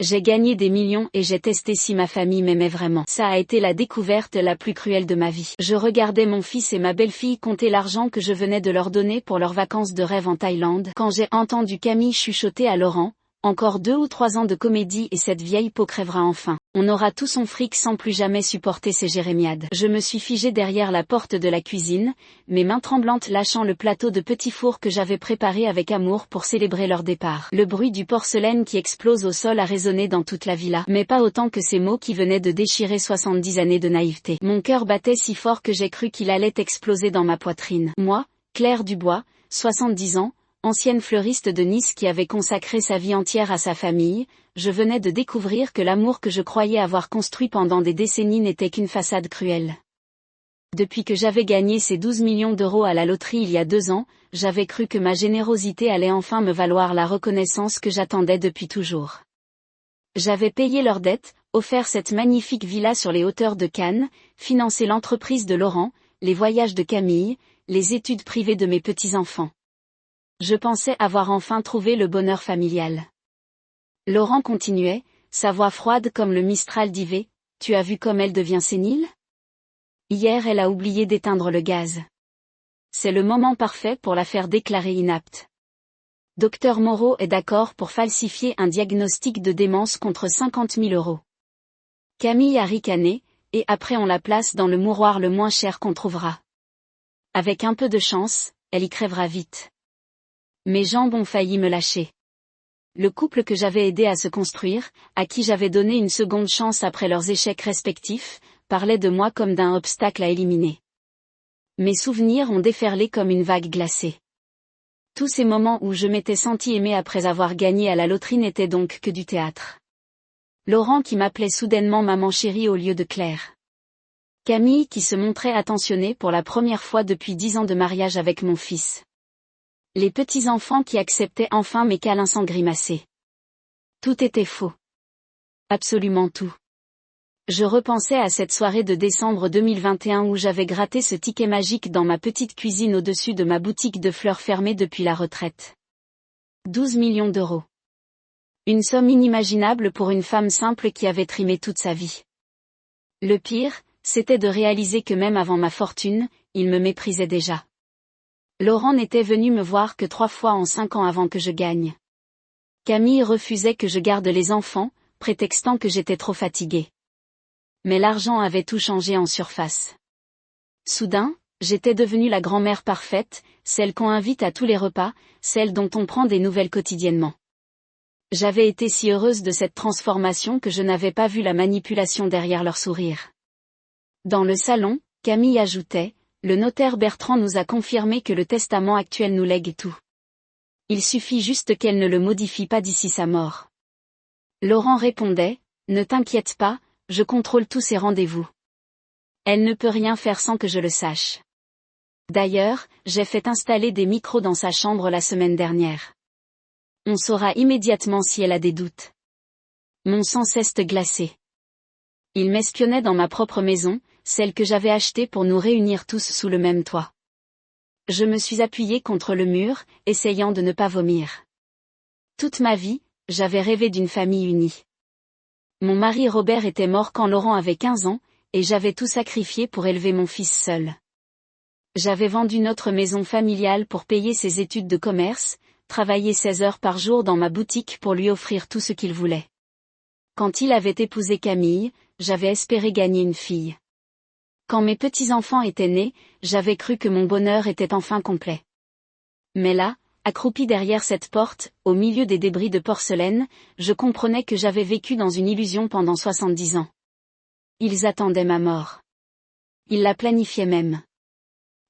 J'ai gagné des millions et j'ai testé si ma famille m'aimait vraiment. Ça a été la découverte la plus cruelle de ma vie. Je regardais mon fils et ma belle-fille compter l'argent que je venais de leur donner pour leurs vacances de rêve en Thaïlande. Quand j'ai entendu Camille chuchoter à Laurent, encore 2 ou 3 ans de comédie et cette vieille peau crèvera enfin. On aura tout son fric sans plus jamais supporter ces jérémiades. Je me suis figée derrière la porte de la cuisine, mes mains tremblantes lâchant le plateau de petits fours que j'avais préparé avec amour pour célébrer leur départ. Le bruit du porcelaine qui explose au sol a résonné dans toute la villa, mais pas autant que ces mots qui venaient de déchirer 70 années de naïveté. Mon cœur battait si fort que j'ai cru qu'il allait exploser dans ma poitrine. Moi, Claire Dubois, 70 ans, ancienne fleuriste de Nice qui avait consacré sa vie entière à sa famille, je venais de découvrir que l'amour que je croyais avoir construit pendant des décennies n'était qu'une façade cruelle. Depuis que j'avais gagné ces 12 millions d'euros à la loterie il y a 2 ans, j'avais cru que ma générosité allait enfin me valoir la reconnaissance que j'attendais depuis toujours. J'avais payé leurs dettes, offert cette magnifique villa sur les hauteurs de Cannes, financé l'entreprise de Laurent, les voyages de Camille, les études privées de mes petits-enfants. Je pensais avoir enfin trouvé le bonheur familial. Laurent continuait, sa voix froide comme le Mistral d'Yvé, « Tu as vu comme elle devient sénile ? Hier elle a oublié d'éteindre le gaz. C'est le moment parfait pour la faire déclarer inapte. Docteur Moreau est d'accord pour falsifier un diagnostic de démence contre 50 000 euros. Camille a ricané, et après on la place dans le mouroir le moins cher qu'on trouvera. Avec un peu de chance, elle y crèvera vite. Mes jambes ont failli me lâcher. Le couple que j'avais aidé à se construire, à qui j'avais donné une seconde chance après leurs échecs respectifs, parlait de moi comme d'un obstacle à éliminer. Mes souvenirs ont déferlé comme une vague glacée. Tous ces moments où je m'étais sentie aimée après avoir gagné à la loterie n'étaient donc que du théâtre. Laurent qui m'appelait soudainement maman chérie au lieu de Claire. Camille qui se montrait attentionnée pour la première fois depuis 10 ans de mariage avec mon fils. Les petits-enfants qui acceptaient enfin mes câlins sans grimacer. Tout était faux. Absolument tout. Je repensais à cette soirée de décembre 2021 où j'avais gratté ce ticket magique dans ma petite cuisine au-dessus de ma boutique de fleurs fermée depuis la retraite. 12 millions d'euros. Une somme inimaginable pour une femme simple qui avait trimé toute sa vie. Le pire, c'était de réaliser que même avant ma fortune, il me méprisait déjà. Laurent n'était venu me voir que 3 fois en 5 ans avant que je gagne. Camille refusait que je garde les enfants, prétextant que j'étais trop fatiguée. Mais l'argent avait tout changé en surface. Soudain, j'étais devenue la grand-mère parfaite, celle qu'on invite à tous les repas, celle dont on prend des nouvelles quotidiennement. J'avais été si heureuse de cette transformation que je n'avais pas vu la manipulation derrière leur sourire. Dans le salon, Camille ajoutait, le notaire Bertrand nous a confirmé que le testament actuel nous lègue tout. Il suffit juste qu'elle ne le modifie pas d'ici sa mort. Laurent répondait, ne t'inquiète pas, je contrôle tous ses rendez-vous. Elle ne peut rien faire sans que je le sache. D'ailleurs, j'ai fait installer des micros dans sa chambre la semaine dernière. On saura immédiatement si elle a des doutes. Mon sang s'est glacé. Il m'espionnait dans ma propre maison, celle que j'avais achetée pour nous réunir tous sous le même toit. Je me suis appuyée contre le mur, essayant de ne pas vomir. Toute ma vie, j'avais rêvé d'une famille unie. Mon mari Robert était mort quand Laurent avait 15 ans, et j'avais tout sacrifié pour élever mon fils seul. J'avais vendu notre maison familiale pour payer ses études de commerce, travaillé 16 heures par jour dans ma boutique pour lui offrir tout ce qu'il voulait. Quand il avait épousé Camille, j'avais espéré gagner une fille. Quand mes petits-enfants étaient nés, j'avais cru que mon bonheur était enfin complet. Mais là, accroupi derrière cette porte, au milieu des débris de porcelaine, je comprenais que j'avais vécu dans une illusion pendant 70 ans. Ils attendaient ma mort. Ils la planifiaient même.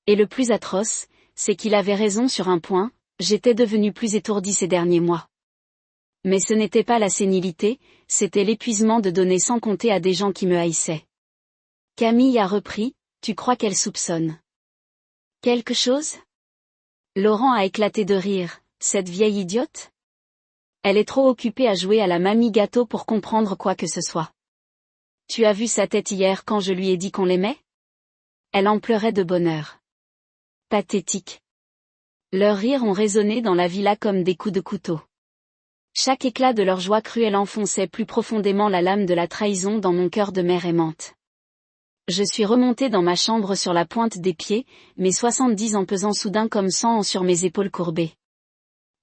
Et le plus atroce, c'est qu'il avait raison sur un point, j'étais devenue plus étourdie ces derniers mois. Mais ce n'était pas la sénilité, c'était l'épuisement de donner sans compter à des gens qui me haïssaient. Camille a repris, tu crois qu'elle soupçonne quelque chose ? Laurent a éclaté de rire, cette vieille idiote ? Elle est trop occupée à jouer à la mamie gâteau pour comprendre quoi que ce soit. Tu as vu sa tête hier quand je lui ai dit qu'on l'aimait ? Elle en pleurait de bonheur. Pathétique. Leurs rires ont résonné dans la villa comme des coups de couteau. Chaque éclat de leur joie cruelle enfonçait plus profondément la lame de la trahison dans mon cœur de mère aimante. Je suis remontée dans ma chambre sur la pointe des pieds, mes 70 ans pesant soudain comme 100 ans sur mes épaules courbées.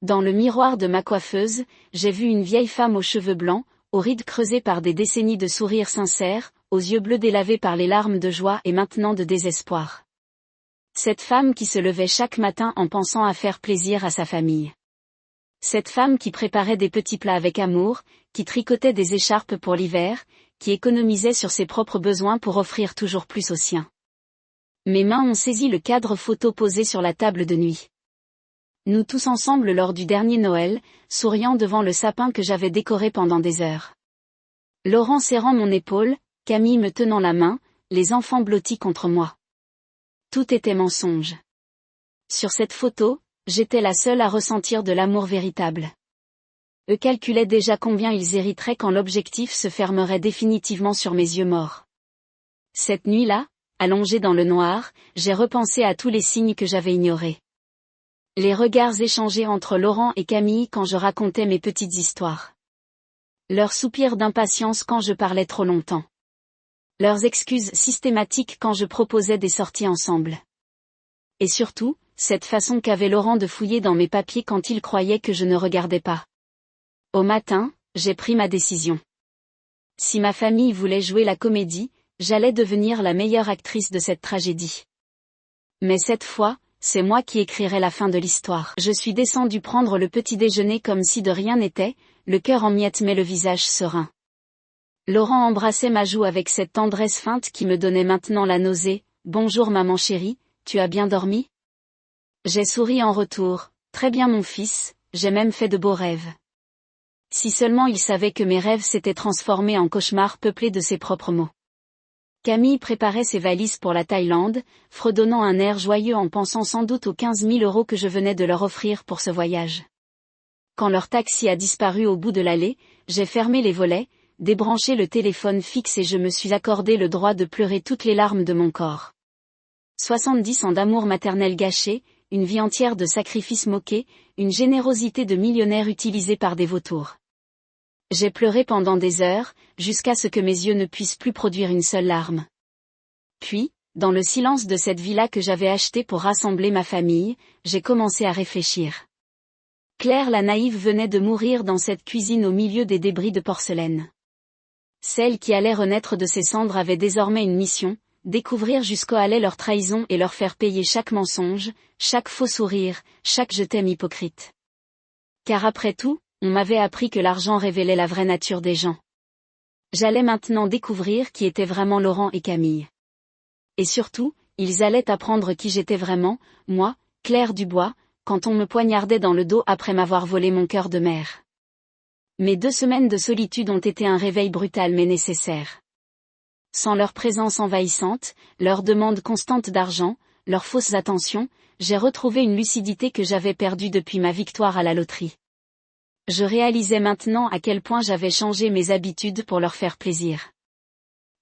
Dans le miroir de ma coiffeuse, j'ai vu une vieille femme aux cheveux blancs, aux rides creusées par des décennies de sourires sincères, aux yeux bleus délavés par les larmes de joie et maintenant de désespoir. Cette femme qui se levait chaque matin en pensant à faire plaisir à sa famille. Cette femme qui préparait des petits plats avec amour, qui tricotait des écharpes pour l'hiver, qui économisait sur ses propres besoins pour offrir toujours plus aux siens. Mes mains ont saisi le cadre photo posé sur la table de nuit. Nous tous ensemble lors du dernier Noël, souriant devant le sapin que j'avais décoré pendant des heures. Laurent serrant mon épaule, Camille me tenant la main, les enfants blottis contre moi. Tout était mensonge. Sur cette photo, j'étais la seule à ressentir de l'amour véritable. Eux calculaient déjà combien ils hériteraient quand l'objectif se fermerait définitivement sur mes yeux morts. Cette nuit-là, allongée dans le noir, j'ai repensé à tous les signes que j'avais ignorés. Les regards échangés entre Laurent et Camille quand je racontais mes petites histoires. Leurs soupirs d'impatience quand je parlais trop longtemps. Leurs excuses systématiques quand je proposais des sorties ensemble. Et surtout, cette façon qu'avait Laurent de fouiller dans mes papiers quand il croyait que je ne regardais pas. Au matin, j'ai pris ma décision. Si ma famille voulait jouer la comédie, j'allais devenir la meilleure actrice de cette tragédie. Mais cette fois, c'est moi qui écrirais la fin de l'histoire. Je suis descendue prendre le petit déjeuner comme si de rien n'était, le cœur en miettes mais le visage serein. Laurent embrassait ma joue avec cette tendresse feinte qui me donnait maintenant la nausée. « Bonjour maman chérie, tu as bien dormi ?» J'ai souri en retour. « Très bien mon fils, j'ai même fait de beaux rêves. » Si seulement il savait que mes rêves s'étaient transformés en cauchemars peuplés de ses propres mots. Camille préparait ses valises pour la Thaïlande, fredonnant un air joyeux en pensant sans doute aux 15 000 € que je venais de leur offrir pour ce voyage. Quand leur taxi a disparu au bout de l'allée, j'ai fermé les volets, débranché le téléphone fixe et je me suis accordé le droit de pleurer toutes les larmes de mon corps. 70 ans d'amour maternel gâché, une vie entière de sacrifices moqués, une générosité de millionnaire utilisée par des vautours. J'ai pleuré pendant des heures, jusqu'à ce que mes yeux ne puissent plus produire une seule larme. Puis, dans le silence de cette villa que j'avais achetée pour rassembler ma famille, j'ai commencé à réfléchir. Claire la naïve venait de mourir dans cette cuisine au milieu des débris de porcelaine. Celle qui allait renaître de ses cendres avait désormais une mission, découvrir jusqu'où allait leur trahison et leur faire payer chaque mensonge, chaque faux sourire, chaque je t'aime hypocrite. Car après tout, on m'avait appris que l'argent révélait la vraie nature des gens. J'allais maintenant découvrir qui étaient vraiment Laurent et Camille. Et surtout, ils allaient apprendre qui j'étais vraiment, moi, Claire Dubois, quand on me poignardait dans le dos après m'avoir volé mon cœur de mère. Mes 2 semaines de solitude ont été un réveil brutal mais nécessaire. Sans leur présence envahissante, leur demande constante d'argent, leurs fausses attentions, j'ai retrouvé une lucidité que j'avais perdue depuis ma victoire à la loterie. Je réalisais maintenant à quel point j'avais changé mes habitudes pour leur faire plaisir.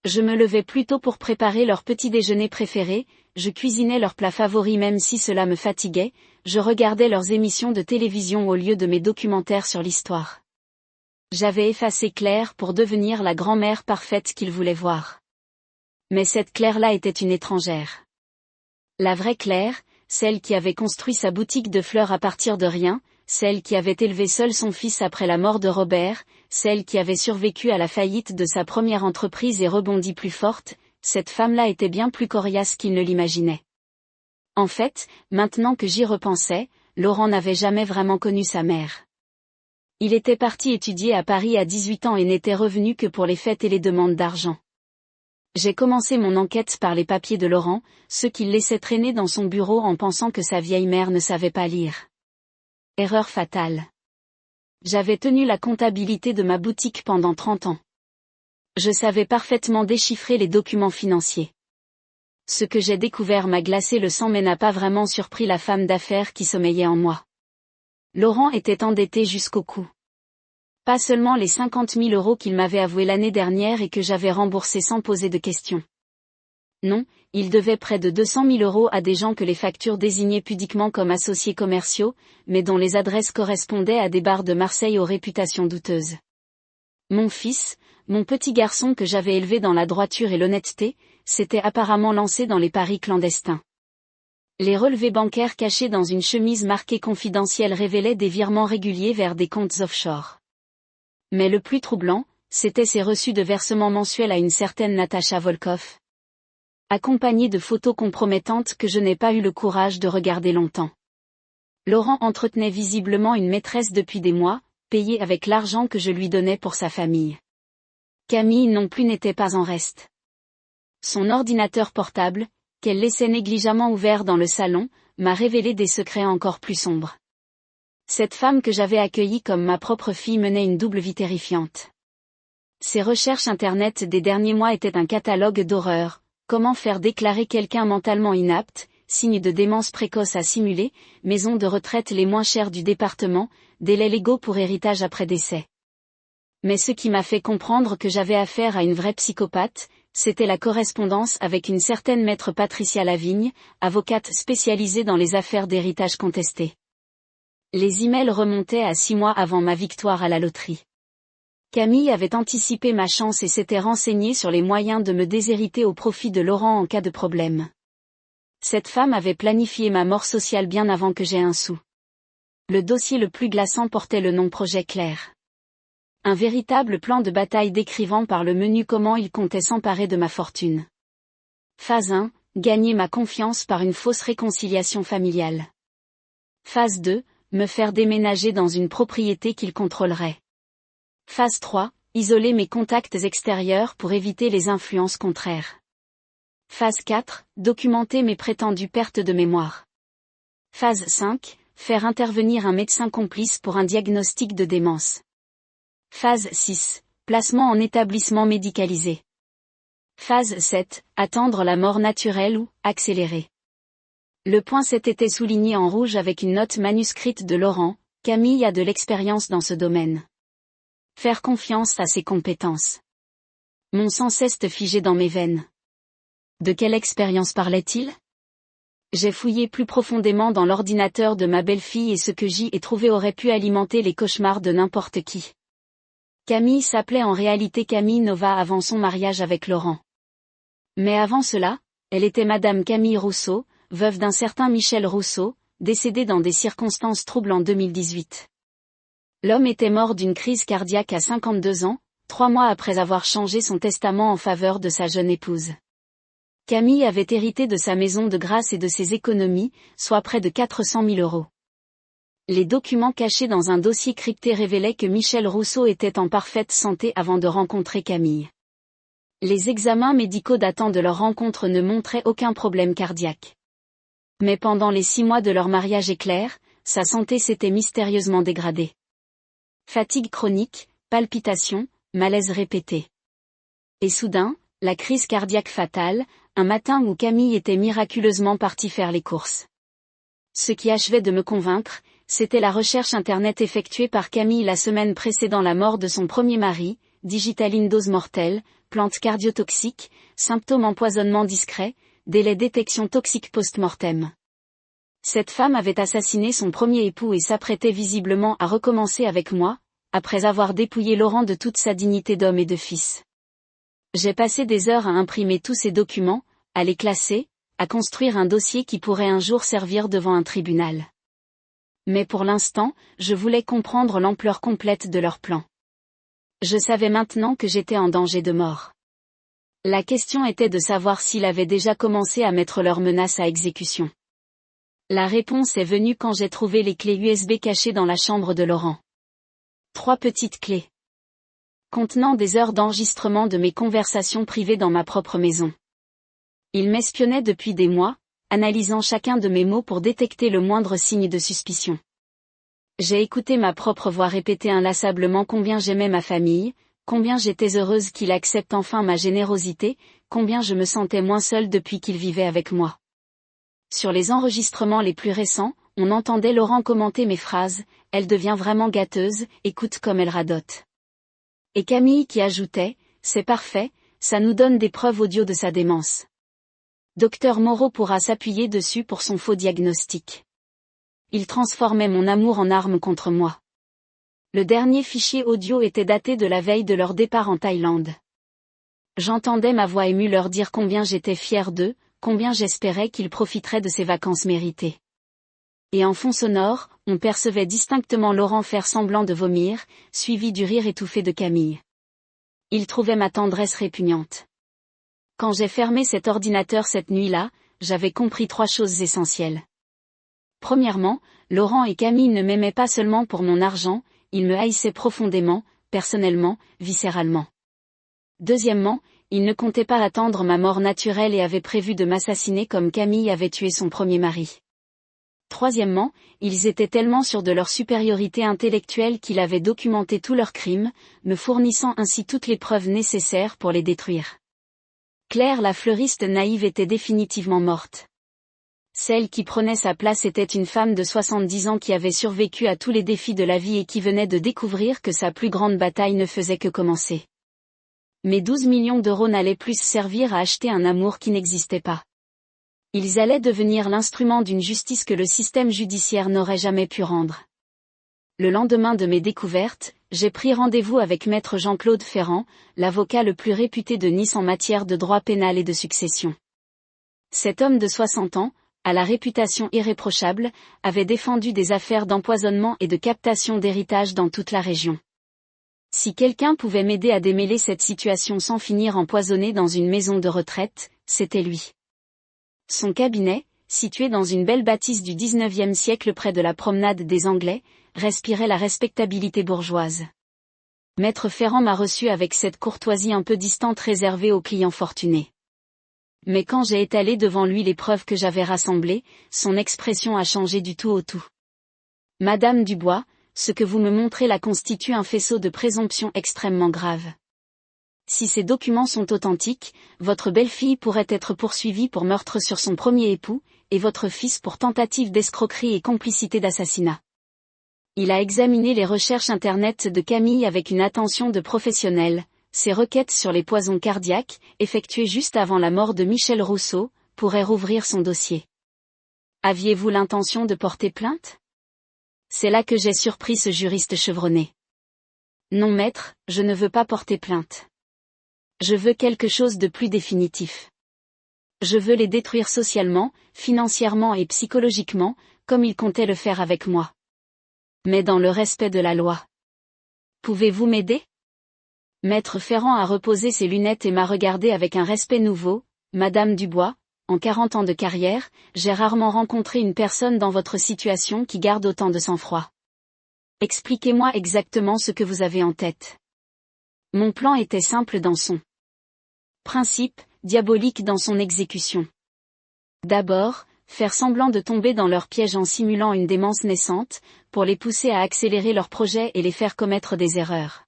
Je me levais plus tôt pour préparer leur petit déjeuner préféré, je cuisinais leurs plats favoris même si cela me fatiguait, je regardais leurs émissions de télévision au lieu de mes documentaires sur l'histoire. J'avais effacé Claire pour devenir la grand-mère parfaite qu'ils voulaient voir. Mais cette Claire-là était une étrangère. La vraie Claire, celle qui avait construit sa boutique de fleurs à partir de rien, celle qui avait élevé seule son fils après la mort de Robert, celle qui avait survécu à la faillite de sa première entreprise et rebondi plus forte, cette femme-là était bien plus coriace qu'il ne l'imaginait. En fait, maintenant que j'y repensais, Laurent n'avait jamais vraiment connu sa mère. Il était parti étudier à Paris à 18 ans et n'était revenu que pour les fêtes et les demandes d'argent. J'ai commencé mon enquête par les papiers de Laurent, ceux qu'il laissait traîner dans son bureau en pensant que sa vieille mère ne savait pas lire. Erreur fatale. J'avais tenu la comptabilité de ma boutique pendant 30 ans. Je savais parfaitement déchiffrer les documents financiers. Ce que j'ai découvert m'a glacé le sang mais n'a pas vraiment surpris la femme d'affaires qui sommeillait en moi. Laurent était endetté jusqu'au cou. Pas seulement les 50 000 € qu'il m'avait avoués l'année dernière et que j'avais remboursés sans poser de questions. Non, il devait près de 200 000 € à des gens que les factures désignaient pudiquement comme associés commerciaux, mais dont les adresses correspondaient à des bars de Marseille aux réputations douteuses. Mon fils, mon petit garçon que j'avais élevé dans la droiture et l'honnêteté, s'était apparemment lancé dans les paris clandestins. Les relevés bancaires cachés dans une chemise marquée confidentielle révélaient des virements réguliers vers des comptes offshore. Mais le plus troublant, c'étaient ces reçus de versement mensuels à une certaine Natacha Volkov, accompagnée de photos compromettantes que je n'ai pas eu le courage de regarder longtemps. Laurent entretenait visiblement une maîtresse depuis des mois, payée avec l'argent que je lui donnais pour sa famille. Camille non plus n'était pas en reste. Son ordinateur portable, qu'elle laissait négligemment ouvert dans le salon, m'a révélé des secrets encore plus sombres. Cette femme que j'avais accueillie comme ma propre fille menait une double vie terrifiante. Ses recherches internet des derniers mois étaient un catalogue d'horreurs. Comment faire déclarer quelqu'un mentalement inapte, signe de démence précoce à simuler, maison de retraite les moins chères du département, délais légaux pour héritage après décès. Mais ce qui m'a fait comprendre que j'avais affaire à une vraie psychopathe, c'était la correspondance avec une certaine maître Patricia Lavigne, avocate spécialisée dans les affaires d'héritage contesté. Les emails remontaient à 6 mois avant ma victoire à la loterie. Camille avait anticipé ma chance et s'était renseignée sur les moyens de me déshériter au profit de Laurent en cas de problème. Cette femme avait planifié ma mort sociale bien avant que j'aie un sou. Le dossier le plus glaçant portait le nom Projet Clair. Un véritable plan de bataille décrivant par le menu comment il comptait s'emparer de ma fortune. Phase 1, gagner ma confiance par une fausse réconciliation familiale. Phase 2, me faire déménager dans une propriété qu'il contrôlerait. Phase 3, isoler mes contacts extérieurs pour éviter les influences contraires. Phase 4, documenter mes prétendues pertes de mémoire. Phase 5, faire intervenir un médecin complice pour un diagnostic de démence. Phase 6, placement en établissement médicalisé. Phase 7, attendre la mort naturelle ou accélérée. Le point 7 était souligné en rouge avec une note manuscrite de Laurent. Camille a de l'expérience dans ce domaine. Faire confiance à ses compétences. Mon sang s'est figé dans mes veines. De quelle expérience parlait-il? J'ai fouillé plus profondément dans l'ordinateur de ma belle-fille et ce que j'y ai trouvé aurait pu alimenter les cauchemars de n'importe qui. Camille s'appelait en réalité Camille Nova avant son mariage avec Laurent. Mais avant cela, elle était Madame Camille Rousseau, veuve d'un certain Michel Rousseau, décédé dans des circonstances troubles en 2018. L'homme était mort d'une crise cardiaque à 52 ans, 3 mois après avoir changé son testament en faveur de sa jeune épouse. Camille avait hérité de sa maison de grâce et de ses économies, soit près de 400 000 €. Les documents cachés dans un dossier crypté révélaient que Michel Rousseau était en parfaite santé avant de rencontrer Camille. Les examens médicaux datant de leur rencontre ne montraient aucun problème cardiaque. Mais pendant les 6 mois de leur mariage éclair, sa santé s'était mystérieusement dégradée. Fatigue chronique, palpitations, malaise répété. Et soudain, la crise cardiaque fatale, un matin où Camille était miraculeusement partie faire les courses. Ce qui achevait de me convaincre, c'était la recherche internet effectuée par Camille la semaine précédant la mort de son premier mari, digitaline dose mortelle, plante cardiotoxique, symptômes empoisonnement discret, délai détection toxique post-mortem. Cette femme avait assassiné son premier époux et s'apprêtait visiblement à recommencer avec moi, après avoir dépouillé Laurent de toute sa dignité d'homme et de fils. J'ai passé des heures à imprimer tous ces documents, à les classer, à construire un dossier qui pourrait un jour servir devant un tribunal. Mais pour l'instant, je voulais comprendre l'ampleur complète de leur plan. Je savais maintenant que j'étais en danger de mort. La question était de savoir s'il avait déjà commencé à mettre leurs menaces à exécution. La réponse est venue quand j'ai trouvé les clés USB cachées dans la chambre de Laurent. 3 petites clés. Contenant des heures d'enregistrement de mes conversations privées dans ma propre maison. Il m'espionnait depuis des mois, analysant chacun de mes mots pour détecter le moindre signe de suspicion. J'ai écouté ma propre voix répéter inlassablement combien j'aimais ma famille, combien j'étais heureuse qu'il accepte enfin ma générosité, combien je me sentais moins seule depuis qu'il vivait avec moi. Sur les enregistrements les plus récents, on entendait Laurent commenter mes phrases, « Elle devient vraiment gâteuse, écoute comme elle radote ». Et Camille qui ajoutait, « C'est parfait, ça nous donne des preuves audio de sa démence ». Docteur Moreau pourra s'appuyer dessus pour son faux diagnostic. Il transformait mon amour en arme contre moi. Le dernier fichier audio était daté de la veille de leur départ en Thaïlande. J'entendais ma voix émue leur dire combien j'étais fière d'eux, combien j'espérais qu'ils profiteraient de ces vacances méritées. Et en fond sonore, on percevait distinctement Laurent faire semblant de vomir, suivi du rire étouffé de Camille. Il trouvait ma tendresse répugnante. Quand j'ai fermé cet ordinateur cette nuit-là, j'avais compris 3 choses essentielles. Premièrement, Laurent et Camille ne m'aimaient pas seulement pour mon argent, ils me haïssaient profondément, personnellement, viscéralement. Deuxièmement, ils ne comptaient pas attendre ma mort naturelle et avaient prévu de m'assassiner comme Camille avait tué son premier mari. Troisièmement, ils étaient tellement sûrs de leur supériorité intellectuelle qu'ils avaient documenté tous leurs crimes, me fournissant ainsi toutes les preuves nécessaires pour les détruire. Claire la fleuriste naïve était définitivement morte. Celle qui prenait sa place était une femme de 70 ans qui avait survécu à tous les défis de la vie et qui venait de découvrir que sa plus grande bataille ne faisait que commencer. Mes 12 millions d'euros n'allaient plus servir à acheter un amour qui n'existait pas. Ils allaient devenir l'instrument d'une justice que le système judiciaire n'aurait jamais pu rendre. Le lendemain de mes découvertes, j'ai pris rendez-vous avec maître Jean-Claude Ferrand, l'avocat le plus réputé de Nice en matière de droit pénal et de succession. Cet homme de 60 ans, à la réputation irréprochable, avait défendu des affaires d'empoisonnement et de captation d'héritage dans toute la région. Si quelqu'un pouvait m'aider à démêler cette situation sans finir empoisonné dans une maison de retraite, c'était lui. Son cabinet, situé dans une belle bâtisse du XIXe siècle près de la promenade des Anglais, respirait la respectabilité bourgeoise. Maître Ferrand m'a reçu avec cette courtoisie un peu distante réservée aux clients fortunés. Mais quand j'ai étalé devant lui les preuves que j'avais rassemblées, son expression a changé du tout au tout. Madame Dubois, ce que vous me montrez là constitue un faisceau de présomptions extrêmement grave. Si ces documents sont authentiques, votre belle-fille pourrait être poursuivie pour meurtre sur son premier époux, et votre fils pour tentative d'escroquerie et complicité d'assassinat. Il a examiné les recherches internet de Camille avec une attention de professionnel. Ces requêtes sur les poisons cardiaques, effectuées juste avant la mort de Michel Rousseau, pourraient rouvrir son dossier. Aviez-vous l'intention de porter plainte ? C'est là que j'ai surpris ce juriste chevronné. Non maître, je ne veux pas porter plainte. Je veux quelque chose de plus définitif. Je veux les détruire socialement, financièrement et psychologiquement, comme ils comptaient le faire avec moi. Mais dans le respect de la loi. Pouvez-vous m'aider ? Maître Ferrand a reposé ses lunettes et m'a regardé avec un respect nouveau. Madame Dubois, en 40 ans de carrière, j'ai rarement rencontré une personne dans votre situation qui garde autant de sang-froid. Expliquez-moi exactement ce que vous avez en tête. Mon plan était simple dans son principe, diabolique dans son exécution. D'abord, faire semblant de tomber dans leur piège en simulant une démence naissante, pour les pousser à accélérer leurs projets et les faire commettre des erreurs.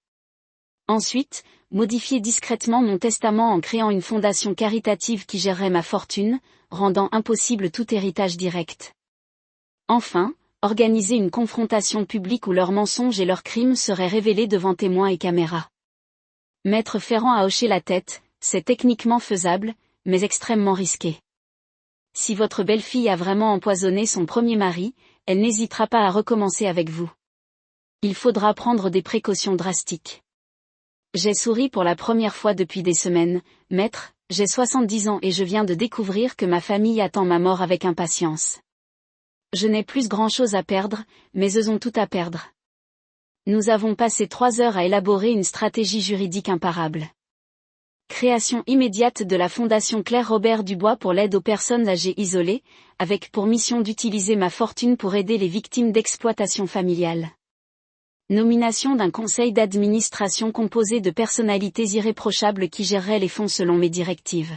Ensuite, modifier discrètement mon testament en créant une fondation caritative qui gérerait ma fortune, rendant impossible tout héritage direct. Enfin, organiser une confrontation publique où leurs mensonges et leurs crimes seraient révélés devant témoins et caméras. Maître Ferrand a hoché la tête, c'est techniquement faisable, mais extrêmement risqué. Si votre belle-fille a vraiment empoisonné son premier mari, elle n'hésitera pas à recommencer avec vous. Il faudra prendre des précautions drastiques. J'ai souri pour la première fois depuis des semaines. Maître, j'ai 70 ans et je viens de découvrir que ma famille attend ma mort avec impatience. Je n'ai plus grand-chose à perdre, mais eux ont tout à perdre. Nous avons passé 3 heures à élaborer une stratégie juridique imparable. Création immédiate de la Fondation Claire Robert Dubois pour l'aide aux personnes âgées isolées, avec pour mission d'utiliser ma fortune pour aider les victimes d'exploitation familiale. Nomination d'un conseil d'administration composé de personnalités irréprochables qui géreraient les fonds selon mes directives.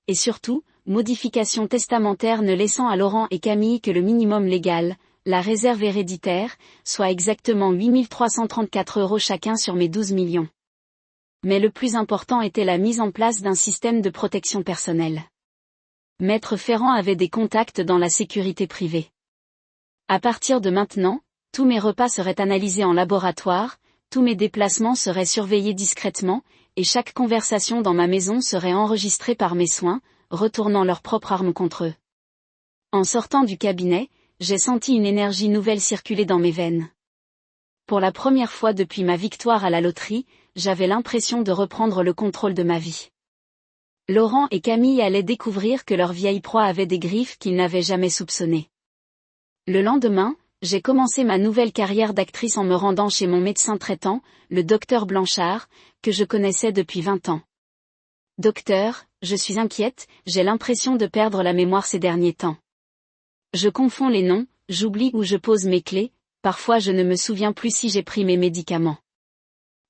Et surtout, modification testamentaire ne laissant à Laurent et Camille que le minimum légal, la réserve héréditaire, soit exactement 8 334 € chacun sur mes 12 millions. Mais le plus important était la mise en place d'un système de protection personnelle. Maître Ferrand avait des contacts dans la sécurité privée. À partir de maintenant, tous mes repas seraient analysés en laboratoire, tous mes déplacements seraient surveillés discrètement, et chaque conversation dans ma maison serait enregistrée par mes soins, retournant leurs propres armes contre eux. En sortant du cabinet, j'ai senti une énergie nouvelle circuler dans mes veines. Pour la première fois depuis ma victoire à la loterie, j'avais l'impression de reprendre le contrôle de ma vie. Laurent et Camille allaient découvrir que leur vieille proie avait des griffes qu'ils n'avaient jamais soupçonnées. Le lendemain, j'ai commencé ma nouvelle carrière d'actrice en me rendant chez mon médecin traitant, le docteur Blanchard, que je connaissais depuis 20 ans. Docteur, je suis inquiète, j'ai l'impression de perdre la mémoire ces derniers temps. Je confonds les noms, j'oublie où je pose mes clés, parfois je ne me souviens plus si j'ai pris mes médicaments.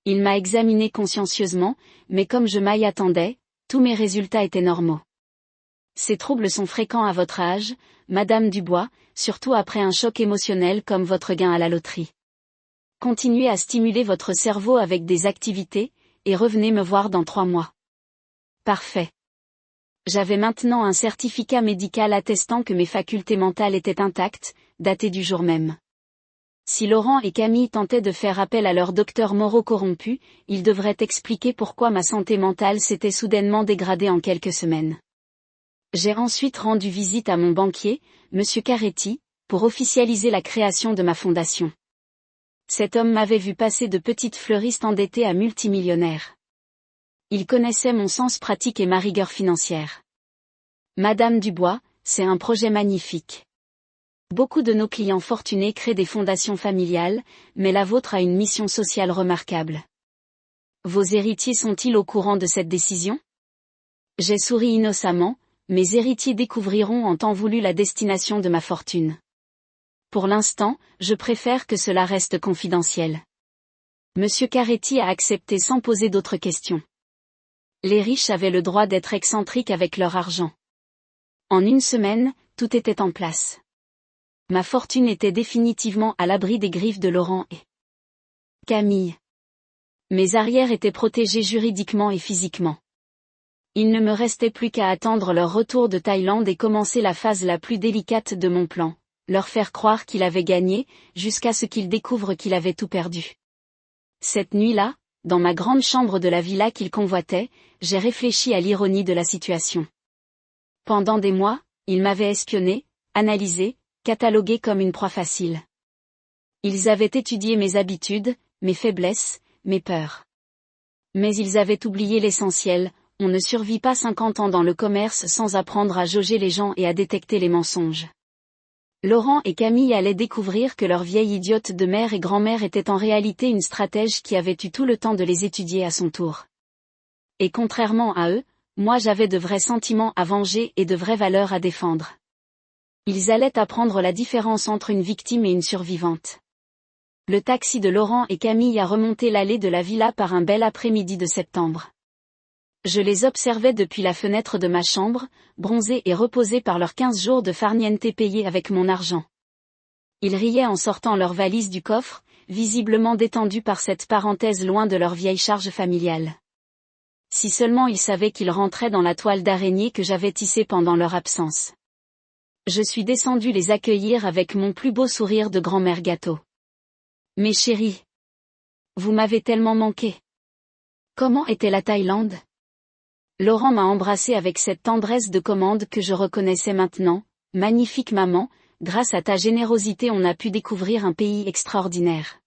Il m'a examiné consciencieusement, mais comme je m'y attendais, tous mes résultats étaient normaux. Ces troubles sont fréquents à votre âge, Madame Dubois, surtout après un choc émotionnel comme votre gain à la loterie. Continuez à stimuler votre cerveau avec des activités, et revenez me voir dans 3 mois. Parfait. J'avais maintenant un certificat médical attestant que mes facultés mentales étaient intactes, daté du jour même. Si Laurent et Camille tentaient de faire appel à leur docteur Moreau corrompu, ils devraient expliquer pourquoi ma santé mentale s'était soudainement dégradée en quelques semaines. J'ai ensuite rendu visite à mon banquier, M. Caretti, pour officialiser la création de ma fondation. Cet homme m'avait vu passer de petite fleuriste endettée à multimillionnaire. Il connaissait mon sens pratique et ma rigueur financière. Madame Dubois, c'est un projet magnifique. Beaucoup de nos clients fortunés créent des fondations familiales, mais la vôtre a une mission sociale remarquable. Vos héritiers sont-ils au courant de cette décision? J'ai souri innocemment, mes héritiers découvriront en temps voulu la destination de ma fortune. Pour l'instant, je préfère que cela reste confidentiel. Monsieur Caretti a accepté sans poser d'autres questions. Les riches avaient le droit d'être excentriques avec leur argent. En une semaine, tout était en place. Ma fortune était définitivement à l'abri des griffes de Laurent et Camille. Mes arrières étaient protégés juridiquement et physiquement. Il ne me restait plus qu'à attendre leur retour de Thaïlande et commencer la phase la plus délicate de mon plan, leur faire croire qu'il avait gagné, jusqu'à ce qu'ils découvrent qu'il avait tout perdu. Cette nuit-là, dans ma grande chambre de la villa qu'ils convoitaient, j'ai réfléchi à l'ironie de la situation. Pendant des mois, ils m'avaient espionné, analysé, catalogué comme une proie facile. Ils avaient étudié mes habitudes, mes faiblesses, mes peurs. Mais ils avaient oublié l'essentiel, on ne survit pas 50 ans dans le commerce sans apprendre à jauger les gens et à détecter les mensonges. Laurent et Camille allaient découvrir que leur vieille idiote de mère et grand-mère était en réalité une stratège qui avait eu tout le temps de les étudier à son tour. Et contrairement à eux, moi j'avais de vrais sentiments à venger et de vraies valeurs à défendre. Ils allaient apprendre la différence entre une victime et une survivante. Le taxi de Laurent et Camille a remonté l'allée de la villa par un bel après-midi de septembre. Je les observais depuis la fenêtre de ma chambre, bronzés et reposés par leurs 15 jours de farniente payés avec mon argent. Ils riaient en sortant leurs valises du coffre, visiblement détendus par cette parenthèse loin de leur vieille charge familiale. Si seulement ils savaient qu'ils rentraient dans la toile d'araignée que j'avais tissée pendant leur absence. Je suis descendu les accueillir avec mon plus beau sourire de grand-mère gâteau. Mes chéris, vous m'avez tellement manqué. Comment était la Thaïlande? Laurent m'a embrassé avec cette tendresse de commande que je reconnaissais maintenant. Magnifique maman, grâce à ta générosité on a pu découvrir un pays extraordinaire.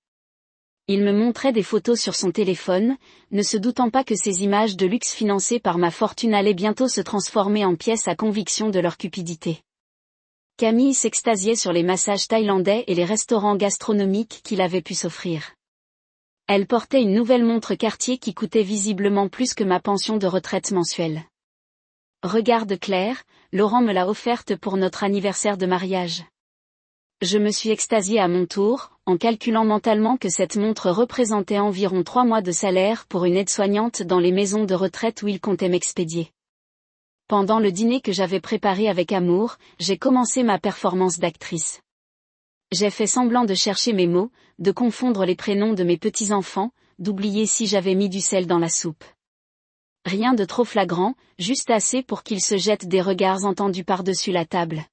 Il me montrait des photos sur son téléphone, ne se doutant pas que ces images de luxe financées par ma fortune allaient bientôt se transformer en pièces à conviction de leur cupidité. Camille s'extasiait sur les massages thaïlandais et les restaurants gastronomiques qu'il avait pu s'offrir. Elle portait une nouvelle montre Cartier qui coûtait visiblement plus que ma pension de retraite mensuelle. Regarde Claire, Laurent me l'a offerte pour notre anniversaire de mariage. Je me suis extasiée à mon tour, en calculant mentalement que cette montre représentait environ 3 mois de salaire pour une aide-soignante dans les maisons de retraite où il comptait m'expédier. Pendant le dîner que j'avais préparé avec amour, j'ai commencé ma performance d'actrice. J'ai fait semblant de chercher mes mots, de confondre les prénoms de mes petits-enfants, d'oublier si j'avais mis du sel dans la soupe. Rien de trop flagrant, juste assez pour qu'ils se jettent des regards entendus par-dessus la table.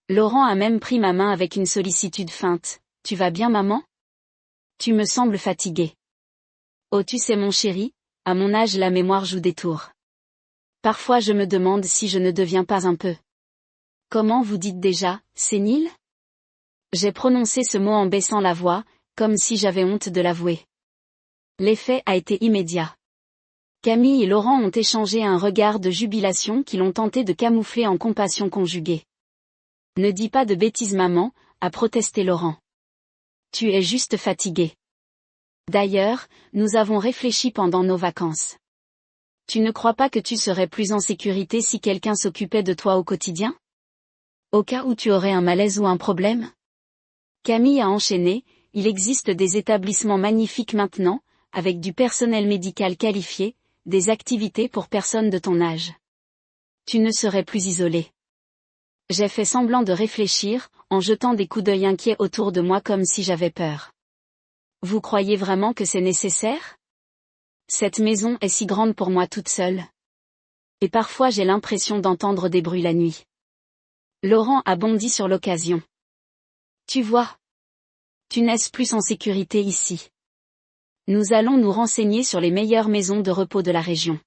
Laurent a même pris ma main avec une sollicitude feinte. « Tu vas bien maman? Tu me sembles fatiguée. » « Oh tu sais mon chéri, à mon âge la mémoire joue des tours. » Parfois je me demande si je ne deviens pas un peu. Comment vous dites déjà, sénile? J'ai prononcé ce mot en baissant la voix, comme si j'avais honte de l'avouer. L'effet a été immédiat. Camille et Laurent ont échangé un regard de jubilation qu'ils ont tenté de camoufler en compassion conjuguée. Ne dis pas de bêtises maman, a protesté Laurent. Tu es juste fatigué. D'ailleurs, nous avons réfléchi pendant nos vacances. Tu ne crois pas que tu serais plus en sécurité si quelqu'un s'occupait de toi au quotidien? Au cas où tu aurais un malaise ou un problème? Camille a enchaîné, il existe des établissements magnifiques maintenant, avec du personnel médical qualifié, des activités pour personnes de ton âge. Tu ne serais plus isolé. J'ai fait semblant de réfléchir, en jetant des coups d'œil inquiets autour de moi comme si j'avais peur. Vous croyez vraiment que c'est nécessaire? Cette maison est si grande pour moi toute seule. Et parfois j'ai l'impression d'entendre des bruits la nuit. Laurent a bondi sur l'occasion. Tu vois. Tu n'es plus en sécurité ici. Nous allons nous renseigner sur les meilleures maisons de repos de la région.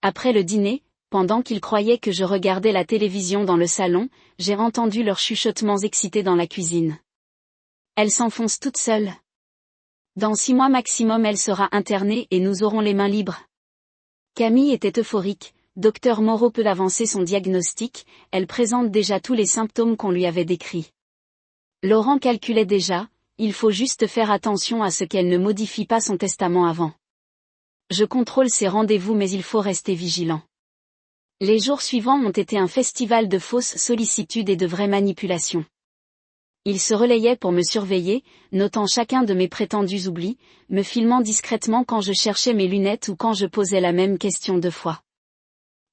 Après le dîner, pendant qu'ils croyaient que je regardais la télévision dans le salon, j'ai entendu leurs chuchotements excités dans la cuisine. Elle s'enfonce toute seule. Dans 6 mois maximum elle sera internée et nous aurons les mains libres. Camille était euphorique, Dr Moreau peut avancer son diagnostic, elle présente déjà tous les symptômes qu'on lui avait décrits. Laurent calculait déjà, il faut juste faire attention à ce qu'elle ne modifie pas son testament avant. Je contrôle ses rendez-vous mais il faut rester vigilant. Les jours suivants ont été un festival de fausses sollicitudes et de vraies manipulations. Ils se relayaient pour me surveiller, notant chacun de mes prétendus oublis, me filmant discrètement quand je cherchais mes lunettes ou quand je posais la même question 2 fois.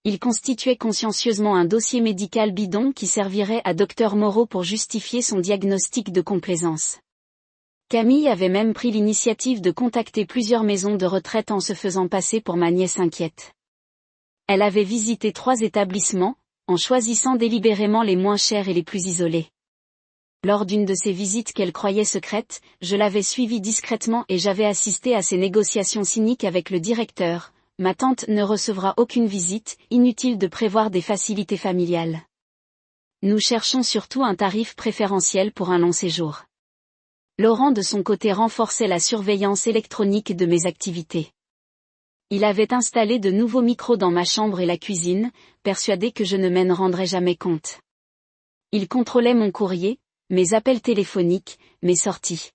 Ils constituaient consciencieusement un dossier médical bidon qui servirait à Dr Moreau pour justifier son diagnostic de complaisance. Camille avait même pris l'initiative de contacter plusieurs maisons de retraite en se faisant passer pour ma nièce inquiète. Elle avait visité 3 établissements, en choisissant délibérément les moins chers et les plus isolés. Lors d'une de ces visites qu'elle croyait secrètes, je l'avais suivie discrètement et j'avais assisté à ces négociations cyniques avec le directeur. Ma tante ne recevra aucune visite, inutile de prévoir des facilités familiales. Nous cherchons surtout un tarif préférentiel pour un long séjour. Laurent de son côté renforçait la surveillance électronique de mes activités. Il avait installé de nouveaux micros dans ma chambre et la cuisine, persuadé que je ne m'en rendrais jamais compte. Il contrôlait mon courrier, mes appels téléphoniques, mes sorties.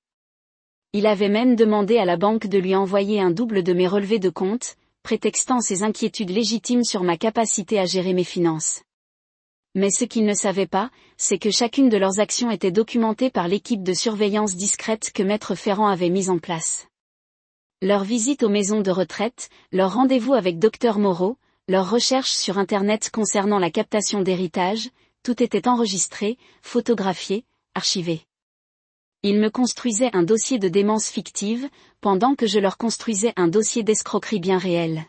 Il avait même demandé à la banque de lui envoyer un double de mes relevés de compte, prétextant ses inquiétudes légitimes sur ma capacité à gérer mes finances. Mais ce qu'il ne savait pas, c'est que chacune de leurs actions était documentée par l'équipe de surveillance discrète que Maître Ferrand avait mise en place. Leur visite aux maisons de retraite, leur rendez-vous avec Dr Moreau, leurs recherches sur Internet concernant la captation d'héritage, tout était enregistré, photographié, archivé. Ils me construisaient un dossier de démence fictive, pendant que je leur construisais un dossier d'escroquerie bien réel.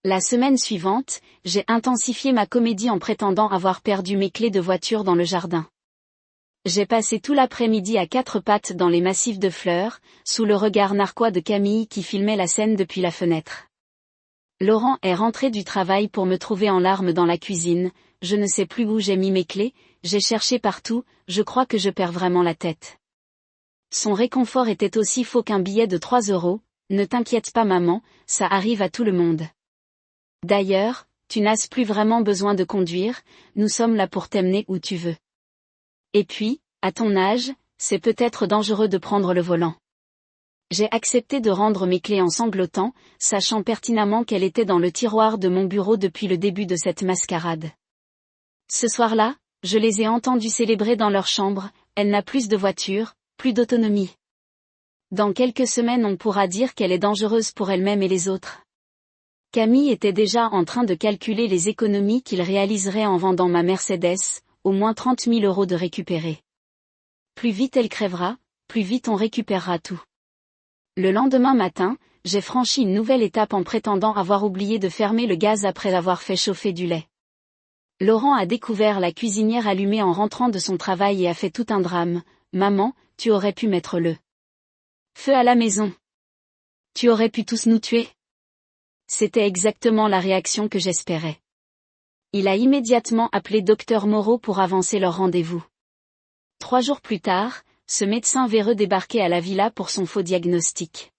La semaine suivante, j'ai intensifié ma comédie en prétendant avoir perdu mes clés de voiture dans le jardin. J'ai passé tout l'après-midi à 4 pattes dans les massifs de fleurs, sous le regard narquois de Camille qui filmait la scène depuis la fenêtre. Laurent est rentré du travail pour me trouver en larmes dans la cuisine, je ne sais plus où j'ai mis mes clés, j'ai cherché partout, je crois que je perds vraiment la tête. Son réconfort était aussi faux qu'un billet de 3 €, ne t'inquiète pas maman, ça arrive à tout le monde. D'ailleurs, tu n'as plus vraiment besoin de conduire, nous sommes là pour t'emmener où tu veux. Et puis, à ton âge, c'est peut-être dangereux de prendre le volant. J'ai accepté de rendre mes clés en sanglotant, sachant pertinemment qu'elles étaient dans le tiroir de mon bureau depuis le début de cette mascarade. Ce soir-là, je les ai entendues célébrer dans leur chambre, elle n'a plus de voiture, plus d'autonomie. Dans quelques semaines on pourra dire qu'elle est dangereuse pour elle-même et les autres. Camille était déjà en train de calculer les économies qu'il réaliserait en vendant ma Mercedes, au moins 30 000 € de récupérer. Plus vite elle crèvera, plus vite on récupérera tout. Le lendemain matin, j'ai franchi une nouvelle étape en prétendant avoir oublié de fermer le gaz après avoir fait chauffer du lait. Laurent a découvert la cuisinière allumée en rentrant de son travail et a fait tout un drame. « Maman, tu aurais pu mettre le feu à la maison. Tu aurais pu tous nous tuer. » C'était exactement la réaction que j'espérais. Il a immédiatement appelé Dr Moreau pour avancer leur rendez-vous. 3 jours plus tard, ce médecin véreux débarquait à la villa pour son faux diagnostic.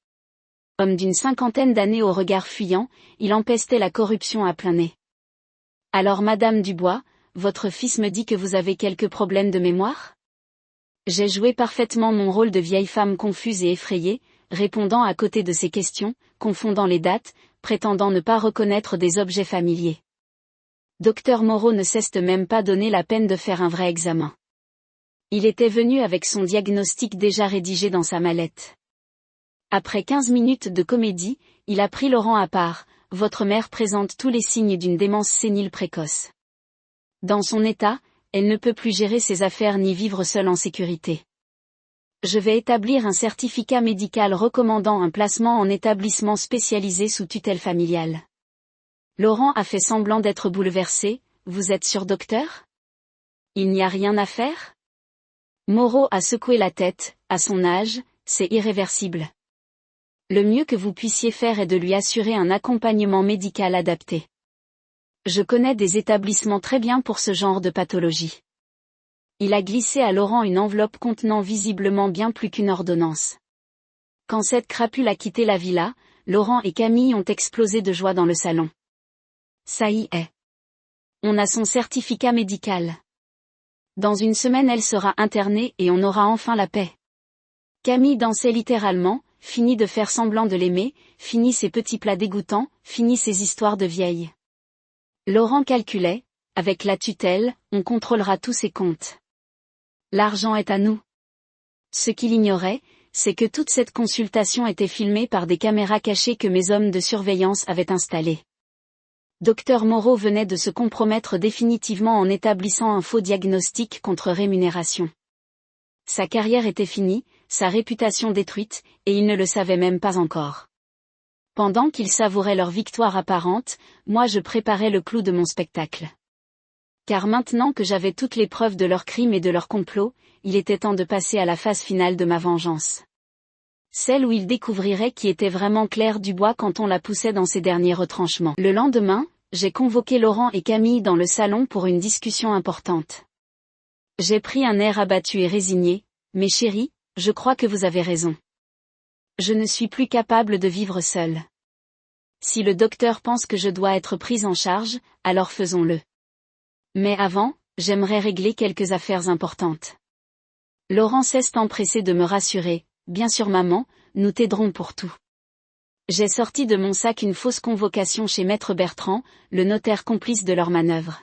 Homme d'une 50aine d'années au regard fuyant, il empestait la corruption à plein nez. « Alors Madame Dubois, votre fils me dit que vous avez quelques problèmes de mémoire ?» J'ai joué parfaitement mon rôle de vieille femme confuse et effrayée, répondant à côté de ses questions, confondant les dates, prétendant ne pas reconnaître des objets familiers. Dr Moreau ne s'est même pas donné la peine de faire un vrai examen. Il était venu avec son diagnostic déjà rédigé dans sa mallette. Après 15 minutes de comédie, il a pris Laurent à part. « Votre mère présente tous les signes d'une démence sénile précoce. Dans son état, elle ne peut plus gérer ses affaires ni vivre seule en sécurité. Je vais établir un certificat médical recommandant un placement en établissement spécialisé sous tutelle familiale. » Laurent a fait semblant d'être bouleversé. « Vous êtes sûr, docteur ? Il n'y a rien à faire ? » Moreau a secoué la tête. « À son âge, c'est irréversible. Le mieux que vous puissiez faire est de lui assurer un accompagnement médical adapté. Je connais des établissements très bien pour ce genre de pathologie. » Il a glissé à Laurent une enveloppe contenant visiblement bien plus qu'une ordonnance. Quand cette crapule a quitté la villa, Laurent et Camille ont explosé de joie dans le salon. Ça y est. On a son certificat médical. Dans une semaine elle sera internée et on aura enfin la paix. Camille dansait littéralement, fini de faire semblant de l'aimer, fini ses petits plats dégoûtants, fini ses histoires de vieilles. Laurent calculait, avec la tutelle, on contrôlera tous ses comptes. L'argent est à nous. Ce qu'il ignorait, c'est que toute cette consultation était filmée par des caméras cachées que mes hommes de surveillance avaient installées. Dr Moreau venait de se compromettre définitivement en établissant un faux diagnostic contre rémunération. Sa carrière était finie, sa réputation détruite, et il ne le savait même pas encore. Pendant qu'ils savouraient leur victoire apparente, moi je préparais le clou de mon spectacle. Car maintenant que j'avais toutes les preuves de leur crime et de leur complot, il était temps de passer à la phase finale de ma vengeance. Celle où il découvrirait qui était vraiment Claire Dubois quand on la poussait dans ses derniers retranchements. Le lendemain, j'ai convoqué Laurent et Camille dans le salon pour une discussion importante. J'ai pris un air abattu et résigné. « Mes chéris, je crois que vous avez raison. Je ne suis plus capable de vivre seule. Si le docteur pense que je dois être prise en charge, alors faisons-le. Mais avant, j'aimerais régler quelques affaires importantes. » Laurent s'est empressé de me rassurer. « Bien sûr maman, nous t'aiderons pour tout. » J'ai sorti de mon sac une fausse convocation chez Maître Bertrand, le notaire complice de leur manœuvre.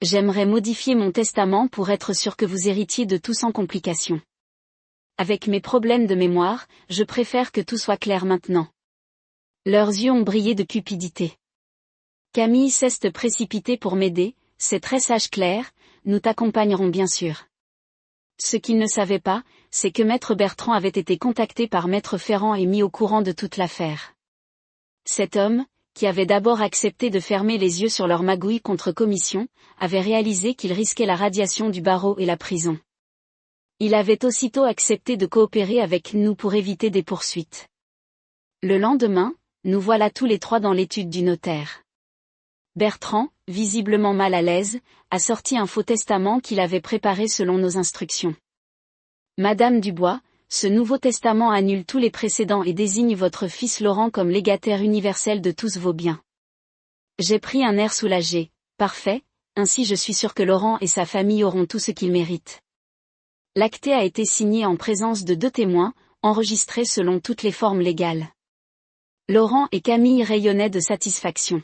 J'aimerais modifier mon testament pour être sûr que vous héritiez de tout sans complication. Avec mes problèmes de mémoire, je préfère que tout soit clair maintenant. Leurs yeux ont brillé de cupidité. Camille s'est précipitée pour m'aider. « C'est très sage Claire, nous t'accompagnerons bien sûr. » Ce qu'il ne savait pas, c'est que Maître Bertrand avait été contacté par Maître Ferrand et mis au courant de toute l'affaire. Cet homme, qui avait d'abord accepté de fermer les yeux sur leur magouille contre commission, avait réalisé qu'il risquait la radiation du barreau et la prison. Il avait aussitôt accepté de coopérer avec nous pour éviter des poursuites. Le lendemain, nous voilà tous les trois dans l'étude du notaire. Bertrand, visiblement mal à l'aise, a sorti un faux testament qu'il avait préparé selon nos instructions. « Madame Dubois, ce nouveau testament annule tous les précédents et désigne votre fils Laurent comme légataire universel de tous vos biens. » J'ai pris un air soulagé. « Parfait, ainsi je suis sûr que Laurent et sa famille auront tout ce qu'ils méritent. » L'acte a été signé en présence de 2 témoins, enregistrés selon toutes les formes légales. Laurent et Camille rayonnaient de satisfaction.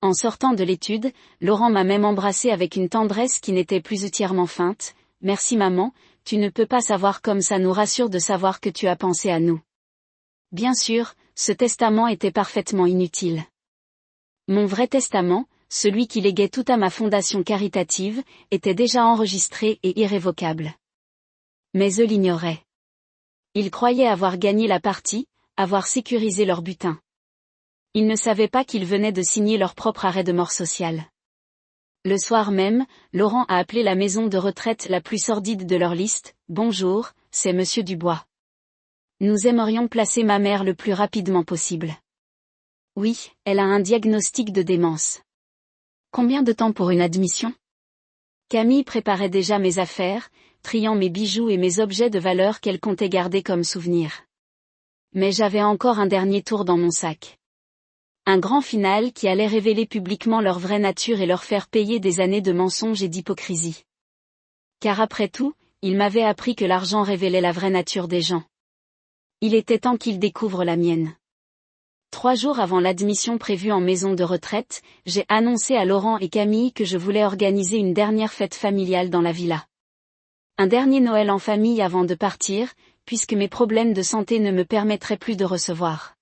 En sortant de l'étude, Laurent m'a même embrassé avec une tendresse qui n'était plus entièrement feinte. « Merci maman, tu ne peux pas savoir comme ça nous rassure de savoir que tu as pensé à nous. » Bien sûr, ce testament était parfaitement inutile. Mon vrai testament, celui qui léguait tout à ma fondation caritative, était déjà enregistré et irrévocable. Mais eux l'ignoraient. Ils croyaient avoir gagné la partie, avoir sécurisé leur butin. Ils ne savaient pas qu'ils venaient de signer leur propre arrêt de mort sociale. Le soir même, Laurent a appelé la maison de retraite la plus sordide de leur liste. « Bonjour, c'est Monsieur Dubois. Nous aimerions placer ma mère le plus rapidement possible. » Oui, elle a un diagnostic de démence. Combien de temps pour une admission? Camille préparait déjà mes affaires, triant mes bijoux et mes objets de valeur qu'elle comptait garder comme souvenir. Mais j'avais encore un dernier tour dans mon sac. Un grand final qui allait révéler publiquement leur vraie nature et leur faire payer des années de mensonges et d'hypocrisie. Car après tout, ils m'avaient appris que l'argent révélait la vraie nature des gens. Il était temps qu'ils découvrent la mienne. 3 jours avant l'admission prévue en maison de retraite, j'ai annoncé à Laurent et Camille que je voulais organiser une dernière fête familiale dans la villa. Un dernier Noël en famille avant de partir, puisque mes problèmes de santé ne me permettraient plus de recevoir.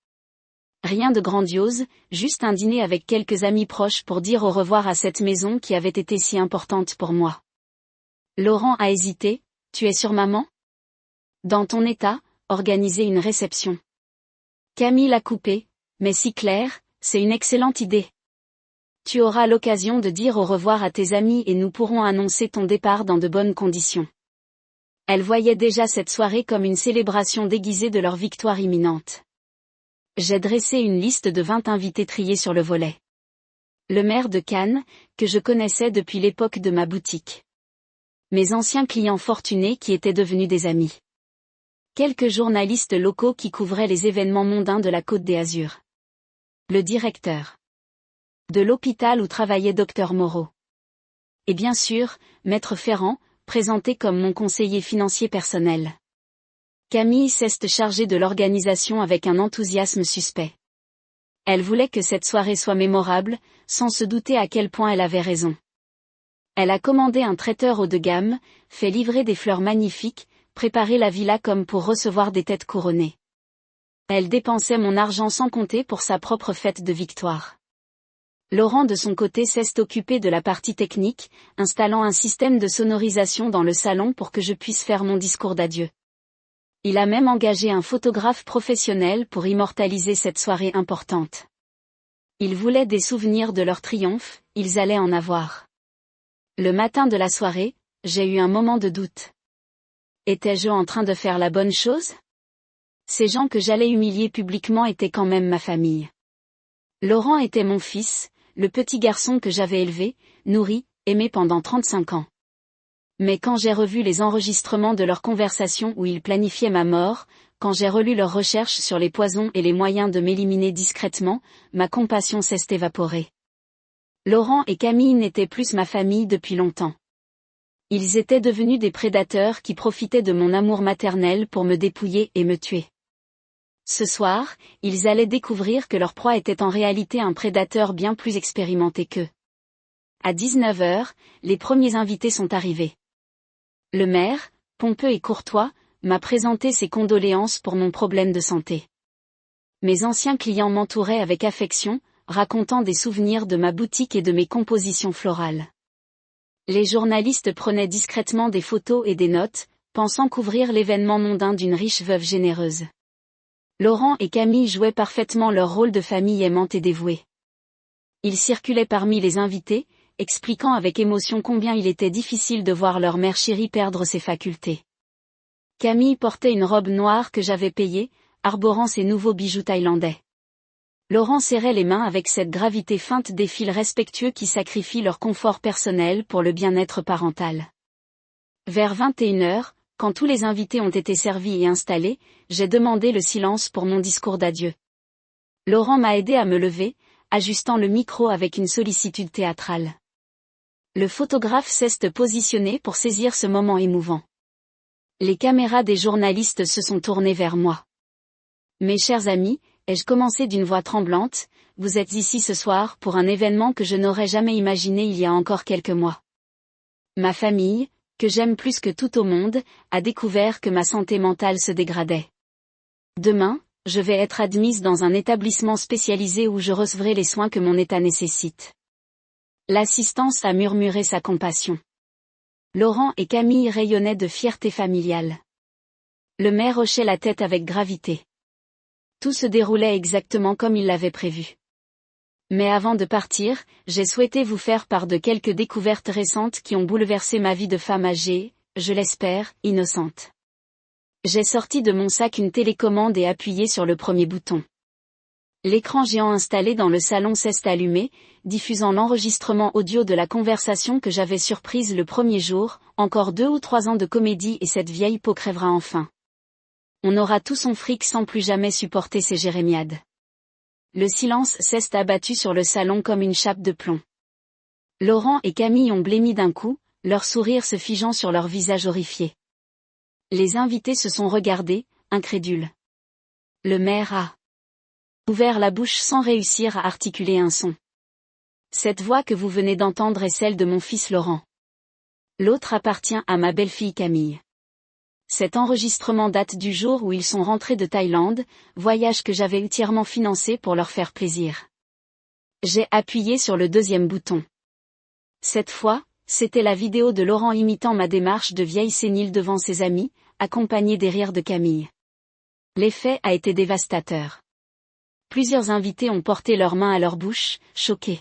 Rien de grandiose, juste un dîner avec quelques amis proches pour dire au revoir à cette maison qui avait été si importante pour moi. Laurent a hésité, tu es sûre maman? Dans ton état, organiser une réception. Camille l'a coupé, mais si clair, c'est une excellente idée. Tu auras l'occasion de dire au revoir à tes amis et nous pourrons annoncer ton départ dans de bonnes conditions. Elle voyait déjà cette soirée comme une célébration déguisée de leur victoire imminente. J'ai dressé une liste de 20 invités triés sur le volet. Le maire de Cannes, que je connaissais depuis l'époque de ma boutique. Mes anciens clients fortunés qui étaient devenus des amis. Quelques journalistes locaux qui couvraient les événements mondains de la Côte d'Azur. Le directeur de l'hôpital où travaillait Dr Moreau. Et bien sûr, Maître Ferrand, présenté comme mon conseiller financier personnel. Camille s'est chargée de l'organisation avec un enthousiasme suspect. Elle voulait que cette soirée soit mémorable, sans se douter à quel point elle avait raison. Elle a commandé un traiteur haut de gamme, fait livrer des fleurs magnifiques, préparé la villa comme pour recevoir des têtes couronnées. Elle dépensait mon argent sans compter pour sa propre fête de victoire. Laurent de son côté s'est occupé de la partie technique, installant un système de sonorisation dans le salon pour que je puisse faire mon discours d'adieu. Il a même engagé un photographe professionnel pour immortaliser cette soirée importante. Il voulait des souvenirs de leur triomphe, ils allaient en avoir. Le matin de la soirée, j'ai eu un moment de doute. Étais-je en train de faire la bonne chose? Ces gens que j'allais humilier publiquement étaient quand même ma famille. Laurent était mon fils, le petit garçon que j'avais élevé, nourri, aimé pendant 35 ans. Mais quand j'ai revu les enregistrements de leurs conversations où ils planifiaient ma mort, quand j'ai relu leurs recherches sur les poisons et les moyens de m'éliminer discrètement, ma compassion s'est évaporée. Laurent et Camille n'étaient plus ma famille depuis longtemps. Ils étaient devenus des prédateurs qui profitaient de mon amour maternel pour me dépouiller et me tuer. Ce soir, ils allaient découvrir que leur proie était en réalité un prédateur bien plus expérimenté qu'eux. À 19h, les premiers invités sont arrivés. Le maire, pompeux et courtois, m'a présenté ses condoléances pour mon problème de santé. Mes anciens clients m'entouraient avec affection, racontant des souvenirs de ma boutique et de mes compositions florales. Les journalistes prenaient discrètement des photos et des notes, pensant couvrir l'événement mondain d'une riche veuve généreuse. Laurent et Camille jouaient parfaitement leur rôle de famille aimante et dévouée. Ils circulaient parmi les invités, expliquant avec émotion combien il était difficile de voir leur mère chérie perdre ses facultés. Camille portait une robe noire que j'avais payée, arborant ses nouveaux bijoux thaïlandais. Laurent serrait les mains avec cette gravité feinte des fils respectueux qui sacrifient leur confort personnel pour le bien-être parental. Vers 21h, quand tous les invités ont été servis et installés, j'ai demandé le silence pour mon discours d'adieu. Laurent m'a aidé à me lever, ajustant le micro avec une sollicitude théâtrale. Le photographe s'est positionné pour saisir ce moment émouvant. Les caméras des journalistes se sont tournées vers moi. Mes chers amis, ai-je commencé d'une voix tremblante, vous êtes ici ce soir pour un événement que je n'aurais jamais imaginé il y a encore quelques mois. Ma famille, que j'aime plus que tout au monde, a découvert que ma santé mentale se dégradait. Demain, je vais être admise dans un établissement spécialisé où je recevrai les soins que mon état nécessite. L'assistance a murmuré sa compassion. Laurent et Camille rayonnaient de fierté familiale. Le maire hochait la tête avec gravité. Tout se déroulait exactement comme il l'avait prévu. Mais avant de partir, j'ai souhaité vous faire part de quelques découvertes récentes qui ont bouleversé ma vie de femme âgée, je l'espère, innocente. J'ai sorti de mon sac une télécommande et appuyé sur le premier bouton. L'écran géant installé dans le salon s'est allumé, diffusant l'enregistrement audio de la conversation que j'avais surprise le premier jour. Encore 2 ou 3 ans de comédie et cette vieille peau crèvera enfin. On aura tout son fric sans plus jamais supporter ces jérémiades. Le silence s'est abattu sur le salon comme une chape de plomb. Laurent et Camille ont blêmi d'un coup, leur sourire se figeant sur leur visage horrifié. Les invités se sont regardés, incrédules. Le maire a ouvert la bouche sans réussir à articuler un son. Cette voix que vous venez d'entendre est celle de mon fils Laurent. L'autre appartient à ma belle-fille Camille. Cet enregistrement date du jour où ils sont rentrés de Thaïlande, voyage que j'avais entièrement financé pour leur faire plaisir. J'ai appuyé sur le deuxième bouton. Cette fois, c'était la vidéo de Laurent imitant ma démarche de vieille sénile devant ses amis, accompagnée des rires de Camille. L'effet a été dévastateur. Plusieurs invités ont porté leurs mains à leur bouche, choqués.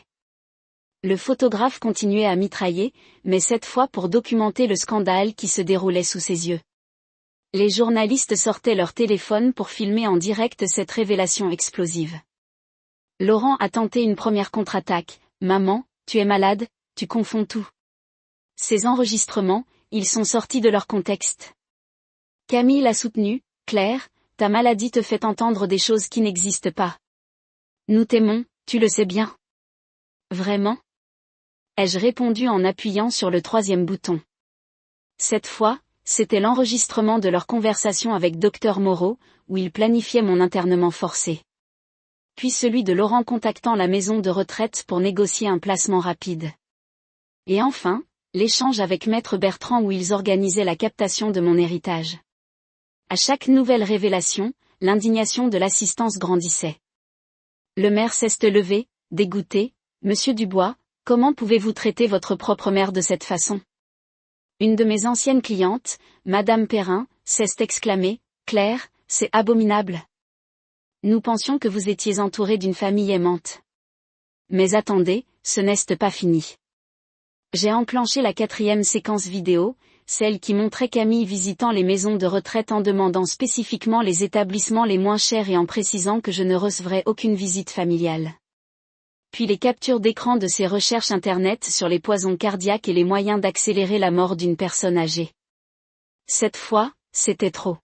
Le photographe continuait à mitrailler, mais cette fois pour documenter le scandale qui se déroulait sous ses yeux. Les journalistes sortaient leur téléphone pour filmer en direct cette révélation explosive. Laurent a tenté une première contre-attaque. « Maman, tu es malade, tu confonds tout. » Ces enregistrements, ils sont sortis de leur contexte. Camille l'a soutenu. « Claire, ta maladie te fait entendre des choses qui n'existent pas. Nous t'aimons, tu le sais bien. » Vraiment ? Ai-je répondu en appuyant sur le troisième bouton. Cette fois, c'était l'enregistrement de leur conversation avec Dr Moreau, où il planifiait mon internement forcé. Puis celui de Laurent contactant la maison de retraite pour négocier un placement rapide. Et enfin, l'échange avec Maître Bertrand où ils organisaient la captation de mon héritage. À chaque nouvelle révélation, l'indignation de l'assistance grandissait. Le maire s'est levé, dégoûté. « Monsieur Dubois, comment pouvez-vous traiter votre propre mère de cette façon ?» Une de mes anciennes clientes, Madame Perrin, s'est exclamée, « Claire, c'est abominable. Nous pensions que vous étiez entourée d'une famille aimante. » Mais attendez, ce n'est pas fini. J'ai enclenché la 4e séquence vidéo, celle qui montrait Camille visitant les maisons de retraite en demandant spécifiquement les établissements les moins chers et en précisant que je ne recevrais aucune visite familiale. Puis les captures d'écran de ses recherches internet sur les poisons cardiaques et les moyens d'accélérer la mort d'une personne âgée. Cette fois, c'était trop.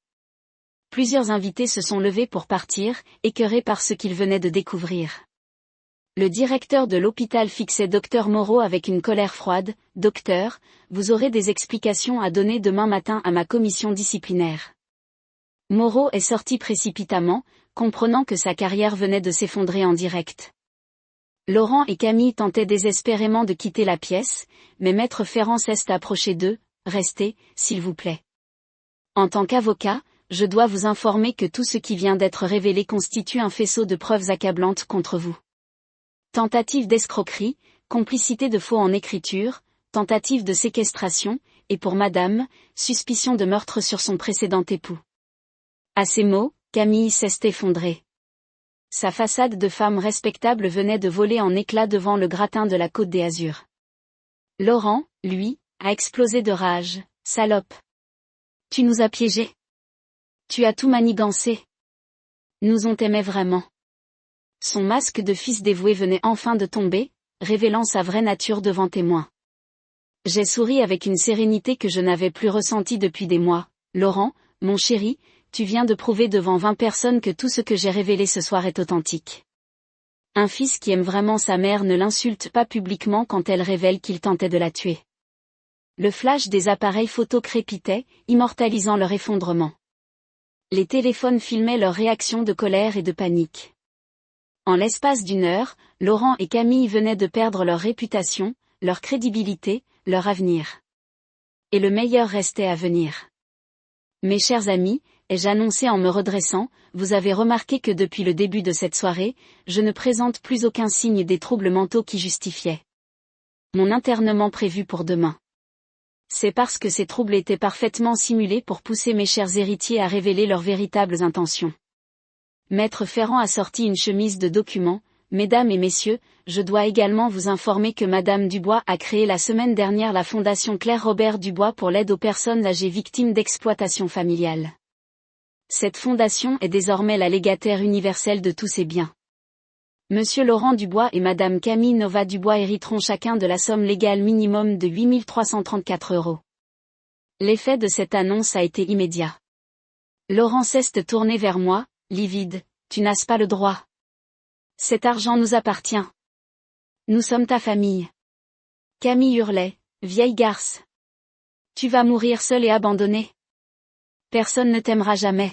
Plusieurs invités se sont levés pour partir, écœurés par ce qu'ils venaient de découvrir. Le directeur de l'hôpital fixait Dr Moreau avec une colère froide. « Docteur, vous aurez des explications à donner demain matin à ma commission disciplinaire. » Moreau est sorti précipitamment, comprenant que sa carrière venait de s'effondrer en direct. Laurent et Camille tentaient désespérément de quitter la pièce, mais Maître Ferrand s'est approché d'eux. « Restez, s'il vous plaît. En tant qu'avocat, je dois vous informer que tout ce qui vient d'être révélé constitue un faisceau de preuves accablantes contre vous. Tentative d'escroquerie, complicité de faux en écriture, tentative de séquestration, et pour madame, suspicion de meurtre sur son précédent époux. » À ces mots, Camille s'est effondrée. Sa façade de femme respectable venait de voler en éclats devant le gratin de la Côte des Azurs. Laurent, lui, a explosé de rage. « Salope! Tu nous as piégés. Tu as tout manigancé. Nous on t'aimait vraiment. » Son masque de fils dévoué venait enfin de tomber, révélant sa vraie nature devant témoins. J'ai souri avec une sérénité que je n'avais plus ressentie depuis des mois. « Laurent, mon chéri, tu viens de prouver devant 20 personnes que tout ce que j'ai révélé ce soir est authentique. Un fils qui aime vraiment sa mère ne l'insulte pas publiquement quand elle révèle qu'il tentait de la tuer. » Le flash des appareils photo crépitait, immortalisant leur effondrement. Les téléphones filmaient leurs réactions de colère et de panique. En l'espace d'une heure, Laurent et Camille venaient de perdre leur réputation, leur crédibilité, leur avenir. Et le meilleur restait à venir. « Mes chers amis, ai-je annoncé en me redressant, vous avez remarqué que depuis le début de cette soirée, je ne présente plus aucun signe des troubles mentaux qui justifiaient mon internement prévu pour demain. C'est parce que ces troubles étaient parfaitement simulés pour pousser mes chers héritiers à révéler leurs véritables intentions. » Maître Ferrand a sorti une chemise de documents. « Mesdames et messieurs, je dois également vous informer que Madame Dubois a créé la semaine dernière la Fondation Claire Robert Dubois pour l'aide aux personnes âgées victimes d'exploitation familiale. Cette fondation est désormais la légataire universelle de tous ses biens. Monsieur Laurent Dubois et Madame Camille Nova Dubois hériteront chacun de la somme légale minimum de 8 334 €. L'effet de cette annonce a été immédiat. Laurent s'est tourné vers moi, livide. Tu n'as pas le droit. Cet argent nous appartient. Nous sommes ta famille. Camille hurlait, vieille garce. Tu vas mourir seule et abandonnée. Personne ne t'aimera jamais.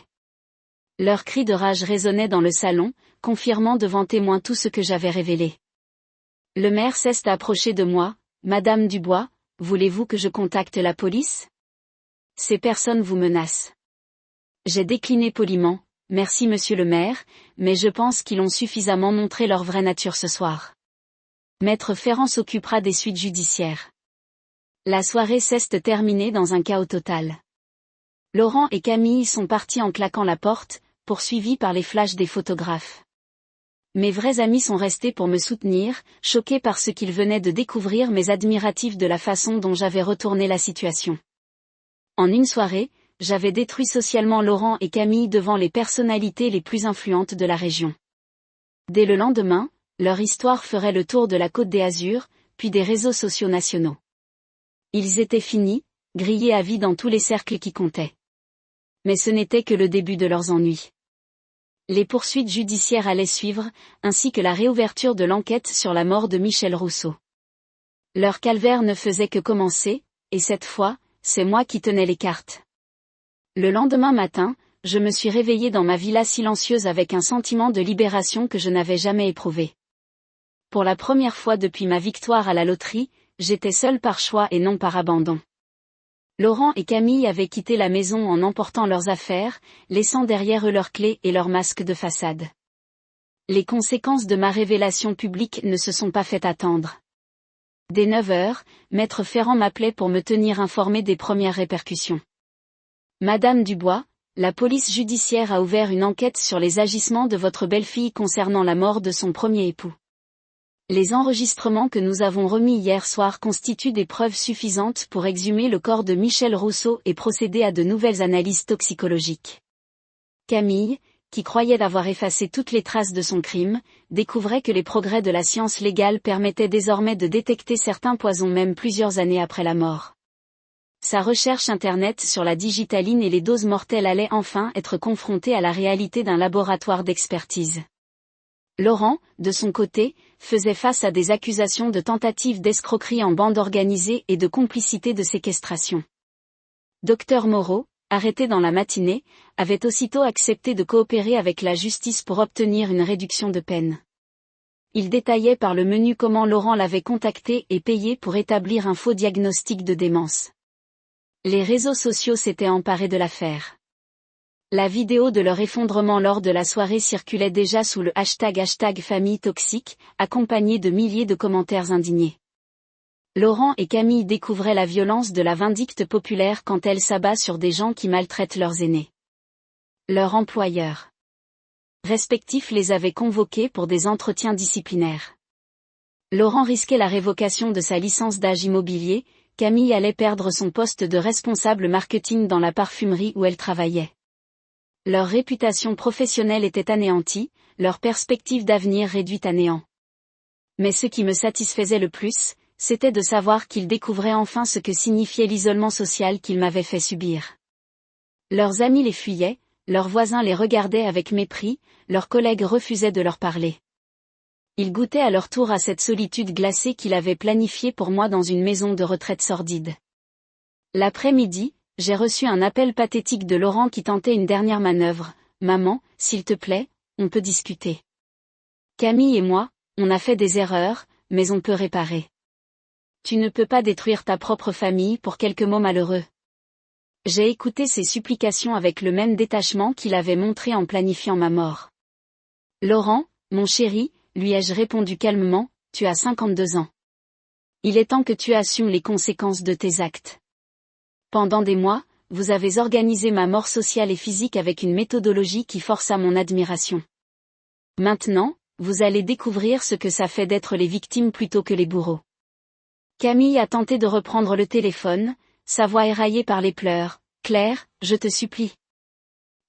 Leurs cris de rage résonnaient dans le salon, confirmant devant témoins tout ce que j'avais révélé. Le maire s'est approché de moi. Madame Dubois, voulez-vous que je contacte la police? Ces personnes vous menacent. J'ai décliné poliment. Merci monsieur le maire, mais je pense qu'ils ont suffisamment montré leur vraie nature ce soir. Maître Ferrand s'occupera des suites judiciaires. La soirée s'est terminée dans un chaos total. Laurent et Camille sont partis en claquant la porte, poursuivis par les flashs des photographes. Mes vrais amis sont restés pour me soutenir, choqués par ce qu'ils venaient de découvrir mais admiratifs de la façon dont j'avais retourné la situation. En une soirée, j'avais détruit socialement Laurent et Camille devant les personnalités les plus influentes de la région. Dès le lendemain, leur histoire ferait le tour de la Côte d'Azur, puis des réseaux sociaux nationaux. Ils étaient finis, grillés à vie dans tous les cercles qui comptaient. Mais ce n'était que le début de leurs ennuis. Les poursuites judiciaires allaient suivre, ainsi que la réouverture de l'enquête sur la mort de Michel Rousseau. Leur calvaire ne faisait que commencer, et cette fois, c'est moi qui tenais les cartes. Le lendemain matin, je me suis réveillée dans ma villa silencieuse avec un sentiment de libération que je n'avais jamais éprouvé. Pour la première fois depuis ma victoire à la loterie, j'étais seule par choix et non par abandon. Laurent et Camille avaient quitté la maison en emportant leurs affaires, laissant derrière eux leurs clés et leurs masques de façade. Les conséquences de ma révélation publique ne se sont pas fait attendre. Dès 9 heures, Maître Ferrand m'appelait pour me tenir informé des premières répercussions. Madame Dubois, la police judiciaire a ouvert une enquête sur les agissements de votre belle-fille concernant la mort de son premier époux. Les enregistrements que nous avons remis hier soir constituent des preuves suffisantes pour exhumer le corps de Michel Rousseau et procéder à de nouvelles analyses toxicologiques. Camille, qui croyait avoir effacé toutes les traces de son crime, découvrait que les progrès de la science légale permettaient désormais de détecter certains poisons même plusieurs années après la mort. Sa recherche internet sur la digitaline et les doses mortelles allait enfin être confrontée à la réalité d'un laboratoire d'expertise. Laurent, de son côté, faisait face à des accusations de tentative d'escroquerie en bande organisée et de complicité de séquestration. Dr Moreau, arrêté dans la matinée, avait aussitôt accepté de coopérer avec la justice pour obtenir une réduction de peine. Il détaillait par le menu comment Laurent l'avait contacté et payé pour établir un faux diagnostic de démence. Les réseaux sociaux s'étaient emparés de l'affaire. La vidéo de leur effondrement lors de la soirée circulait déjà sous le hashtag famille toxique, accompagnée de milliers de commentaires indignés. Laurent et Camille découvraient la violence de la vindicte populaire quand elle s'abat sur des gens qui maltraitent leurs aînés. Leurs employeurs respectifs les avaient convoqués pour des entretiens disciplinaires. Laurent risquait la révocation de sa licence d'âge immobilier, Camille allait perdre son poste de responsable marketing dans la parfumerie où elle travaillait. Leur réputation professionnelle était anéantie, leur perspective d'avenir réduite à néant. Mais ce qui me satisfaisait le plus, c'était de savoir qu'ils découvraient enfin ce que signifiait l'isolement social qu'ils m'avaient fait subir. Leurs amis les fuyaient, leurs voisins les regardaient avec mépris, leurs collègues refusaient de leur parler. Ils goûtaient à leur tour à cette solitude glacée qu'il avait planifiée pour moi dans une maison de retraite sordide. L'après-midi, j'ai reçu un appel pathétique de Laurent qui tentait une dernière manœuvre. « Maman, s'il te plaît, on peut discuter. Camille et moi, on a fait des erreurs, mais on peut réparer. Tu ne peux pas détruire ta propre famille pour quelques mots malheureux. » J'ai écouté ses supplications avec le même détachement qu'il avait montré en planifiant ma mort. « Laurent, mon chéri, lui ai-je répondu calmement, tu as 52 ans. Il est temps que tu assumes les conséquences de tes actes. Pendant des mois, vous avez organisé ma mort sociale et physique avec une méthodologie qui força mon admiration. Maintenant, vous allez découvrir ce que ça fait d'être les victimes plutôt que les bourreaux. » Camille a tenté de reprendre le téléphone, sa voix éraillée par les pleurs. « Claire, je te supplie.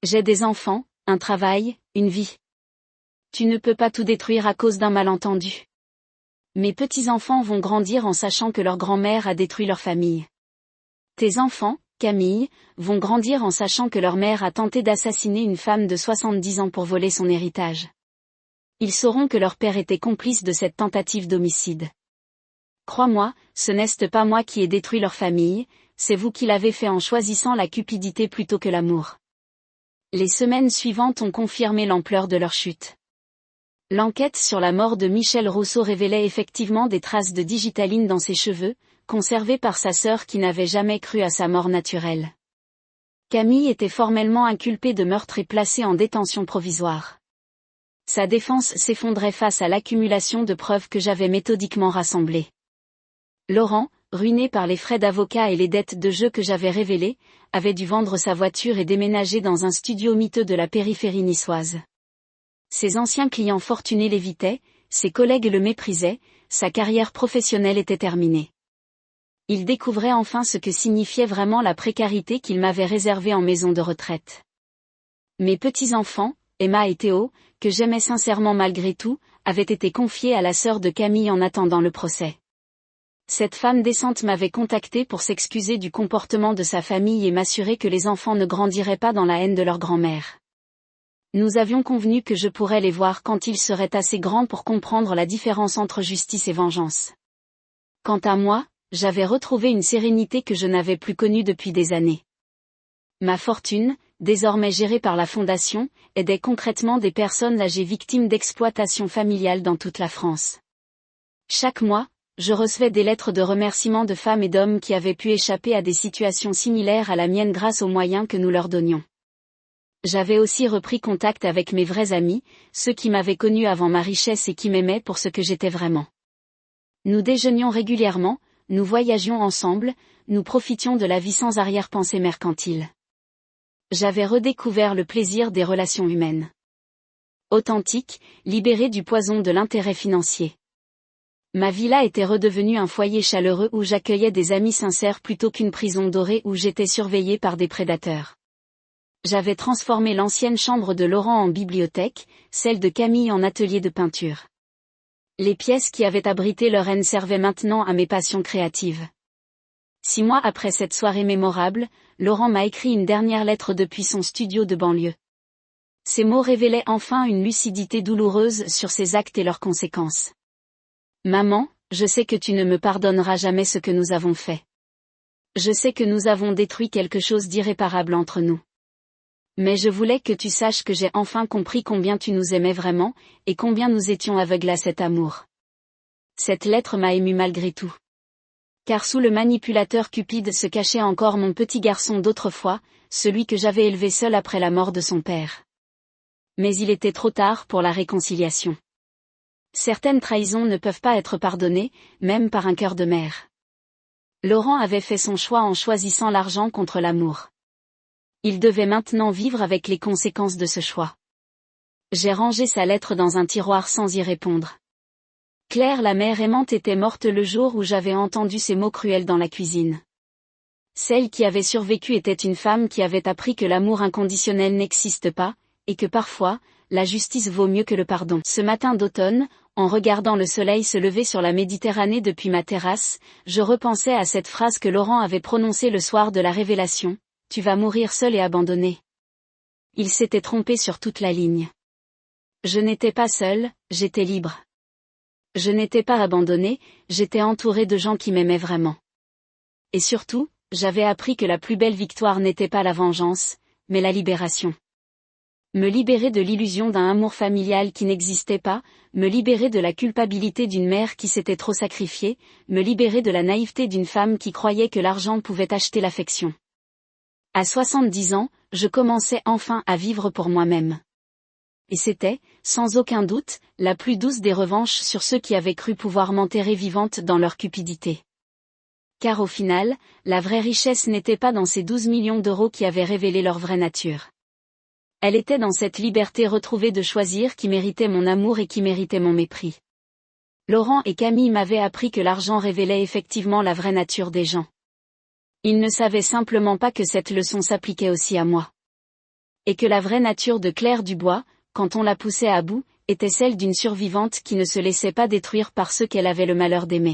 J'ai des enfants, un travail, une vie. Tu ne peux pas tout détruire à cause d'un malentendu. Mes petits-enfants vont grandir en sachant que leur grand-mère a détruit leur famille. Tes enfants, Camille, vont grandir en sachant que leur mère a tenté d'assassiner une femme de 70 ans pour voler son héritage. Ils sauront que leur père était complice de cette tentative d'homicide. Crois-moi, ce n'est pas moi qui ai détruit leur famille, c'est vous qui l'avez fait en choisissant la cupidité plutôt que l'amour. Les semaines suivantes ont confirmé l'ampleur de leur chute. L'enquête sur la mort de Michel Rousseau révélait effectivement des traces de digitaline dans ses cheveux, conservées par sa sœur qui n'avait jamais cru à sa mort naturelle. Camille était formellement inculpée de meurtre et placée en détention provisoire. Sa défense s'effondrait face à l'accumulation de preuves que j'avais méthodiquement rassemblées. Laurent, ruiné par les frais d'avocat et les dettes de jeu que j'avais révélées, avait dû vendre sa voiture et déménager dans un studio miteux de la périphérie niçoise. Ses anciens clients fortunés l'évitaient, ses collègues le méprisaient, sa carrière professionnelle était terminée. Il découvrait enfin ce que signifiait vraiment la précarité qu'il m'avait réservée en maison de retraite. Mes petits-enfants, Emma et Théo, que j'aimais sincèrement malgré tout, avaient été confiés à la sœur de Camille en attendant le procès. Cette femme décente m'avait contacté pour s'excuser du comportement de sa famille et m'assurer que les enfants ne grandiraient pas dans la haine de leur grand-mère. Nous avions convenu que je pourrais les voir quand ils seraient assez grands pour comprendre la différence entre justice et vengeance. Quant à moi, j'avais retrouvé une sérénité que je n'avais plus connue depuis des années. Ma fortune, désormais gérée par la Fondation, aidait concrètement des personnes âgées victimes d'exploitation familiale dans toute la France. Chaque mois, je recevais des lettres de remerciement de femmes et d'hommes qui avaient pu échapper à des situations similaires à la mienne grâce aux moyens que nous leur donnions. J'avais aussi repris contact avec mes vrais amis, ceux qui m'avaient connu avant ma richesse et qui m'aimaient pour ce que j'étais vraiment. Nous déjeunions régulièrement, nous voyagions ensemble, nous profitions de la vie sans arrière-pensée mercantile. J'avais redécouvert le plaisir des relations humaines. Authentique, libérée du poison de l'intérêt financier. Ma villa était redevenue un foyer chaleureux où j'accueillais des amis sincères plutôt qu'une prison dorée où j'étais surveillée par des prédateurs. J'avais transformé l'ancienne chambre de Laurent en bibliothèque, celle de Camille en atelier de peinture. Les pièces qui avaient abrité leur haine servaient maintenant à mes passions créatives. 6 mois après cette soirée mémorable, Laurent m'a écrit une dernière lettre depuis son studio de banlieue. Ces mots révélaient enfin une lucidité douloureuse sur ses actes et leurs conséquences. Maman, je sais que tu ne me pardonneras jamais ce que nous avons fait. Je sais que nous avons détruit quelque chose d'irréparable entre nous. Mais je voulais que tu saches que j'ai enfin compris combien tu nous aimais vraiment, et combien nous étions aveugles à cet amour. Cette lettre m'a émue malgré tout. Car sous le manipulateur cupide se cachait encore mon petit garçon d'autrefois, celui que j'avais élevé seul après la mort de son père. Mais il était trop tard pour la réconciliation. Certaines trahisons ne peuvent pas être pardonnées, même par un cœur de mère. Laurent avait fait son choix en choisissant l'argent contre l'amour. Il devait maintenant vivre avec les conséquences de ce choix. J'ai rangé sa lettre dans un tiroir sans y répondre. Claire, la mère aimante, était morte le jour où j'avais entendu ces mots cruels dans la cuisine. Celle qui avait survécu était une femme qui avait appris que l'amour inconditionnel n'existe pas, et que parfois, la justice vaut mieux que le pardon. Ce matin d'automne, en regardant le soleil se lever sur la Méditerranée depuis ma terrasse, je repensais à cette phrase que Laurent avait prononcée le soir de la révélation. Tu vas mourir seul et abandonné. Il s'était trompé sur toute la ligne. Je n'étais pas seul, j'étais libre. Je n'étais pas abandonné, j'étais entouré de gens qui m'aimaient vraiment. Et surtout, j'avais appris que la plus belle victoire n'était pas la vengeance, mais la libération. Me libérer de l'illusion d'un amour familial qui n'existait pas, me libérer de la culpabilité d'une mère qui s'était trop sacrifiée, me libérer de la naïveté d'une femme qui croyait que l'argent pouvait acheter l'affection. À 70 ans, je commençais enfin à vivre pour moi-même. Et c'était, sans aucun doute, la plus douce des revanches sur ceux qui avaient cru pouvoir m'enterrer vivante dans leur cupidité. Car au final, la vraie richesse n'était pas dans ces 12 millions d'euros qui avaient révélé leur vraie nature. Elle était dans cette liberté retrouvée de choisir qui méritait mon amour et qui méritait mon mépris. Laurent et Camille m'avaient appris que l'argent révélait effectivement la vraie nature des gens. Ils ne savaient simplement pas que cette leçon s'appliquait aussi à moi. Et que la vraie nature de Claire Dubois, quand on la poussait à bout, était celle d'une survivante qui ne se laissait pas détruire par ceux qu'elle avait le malheur d'aimer.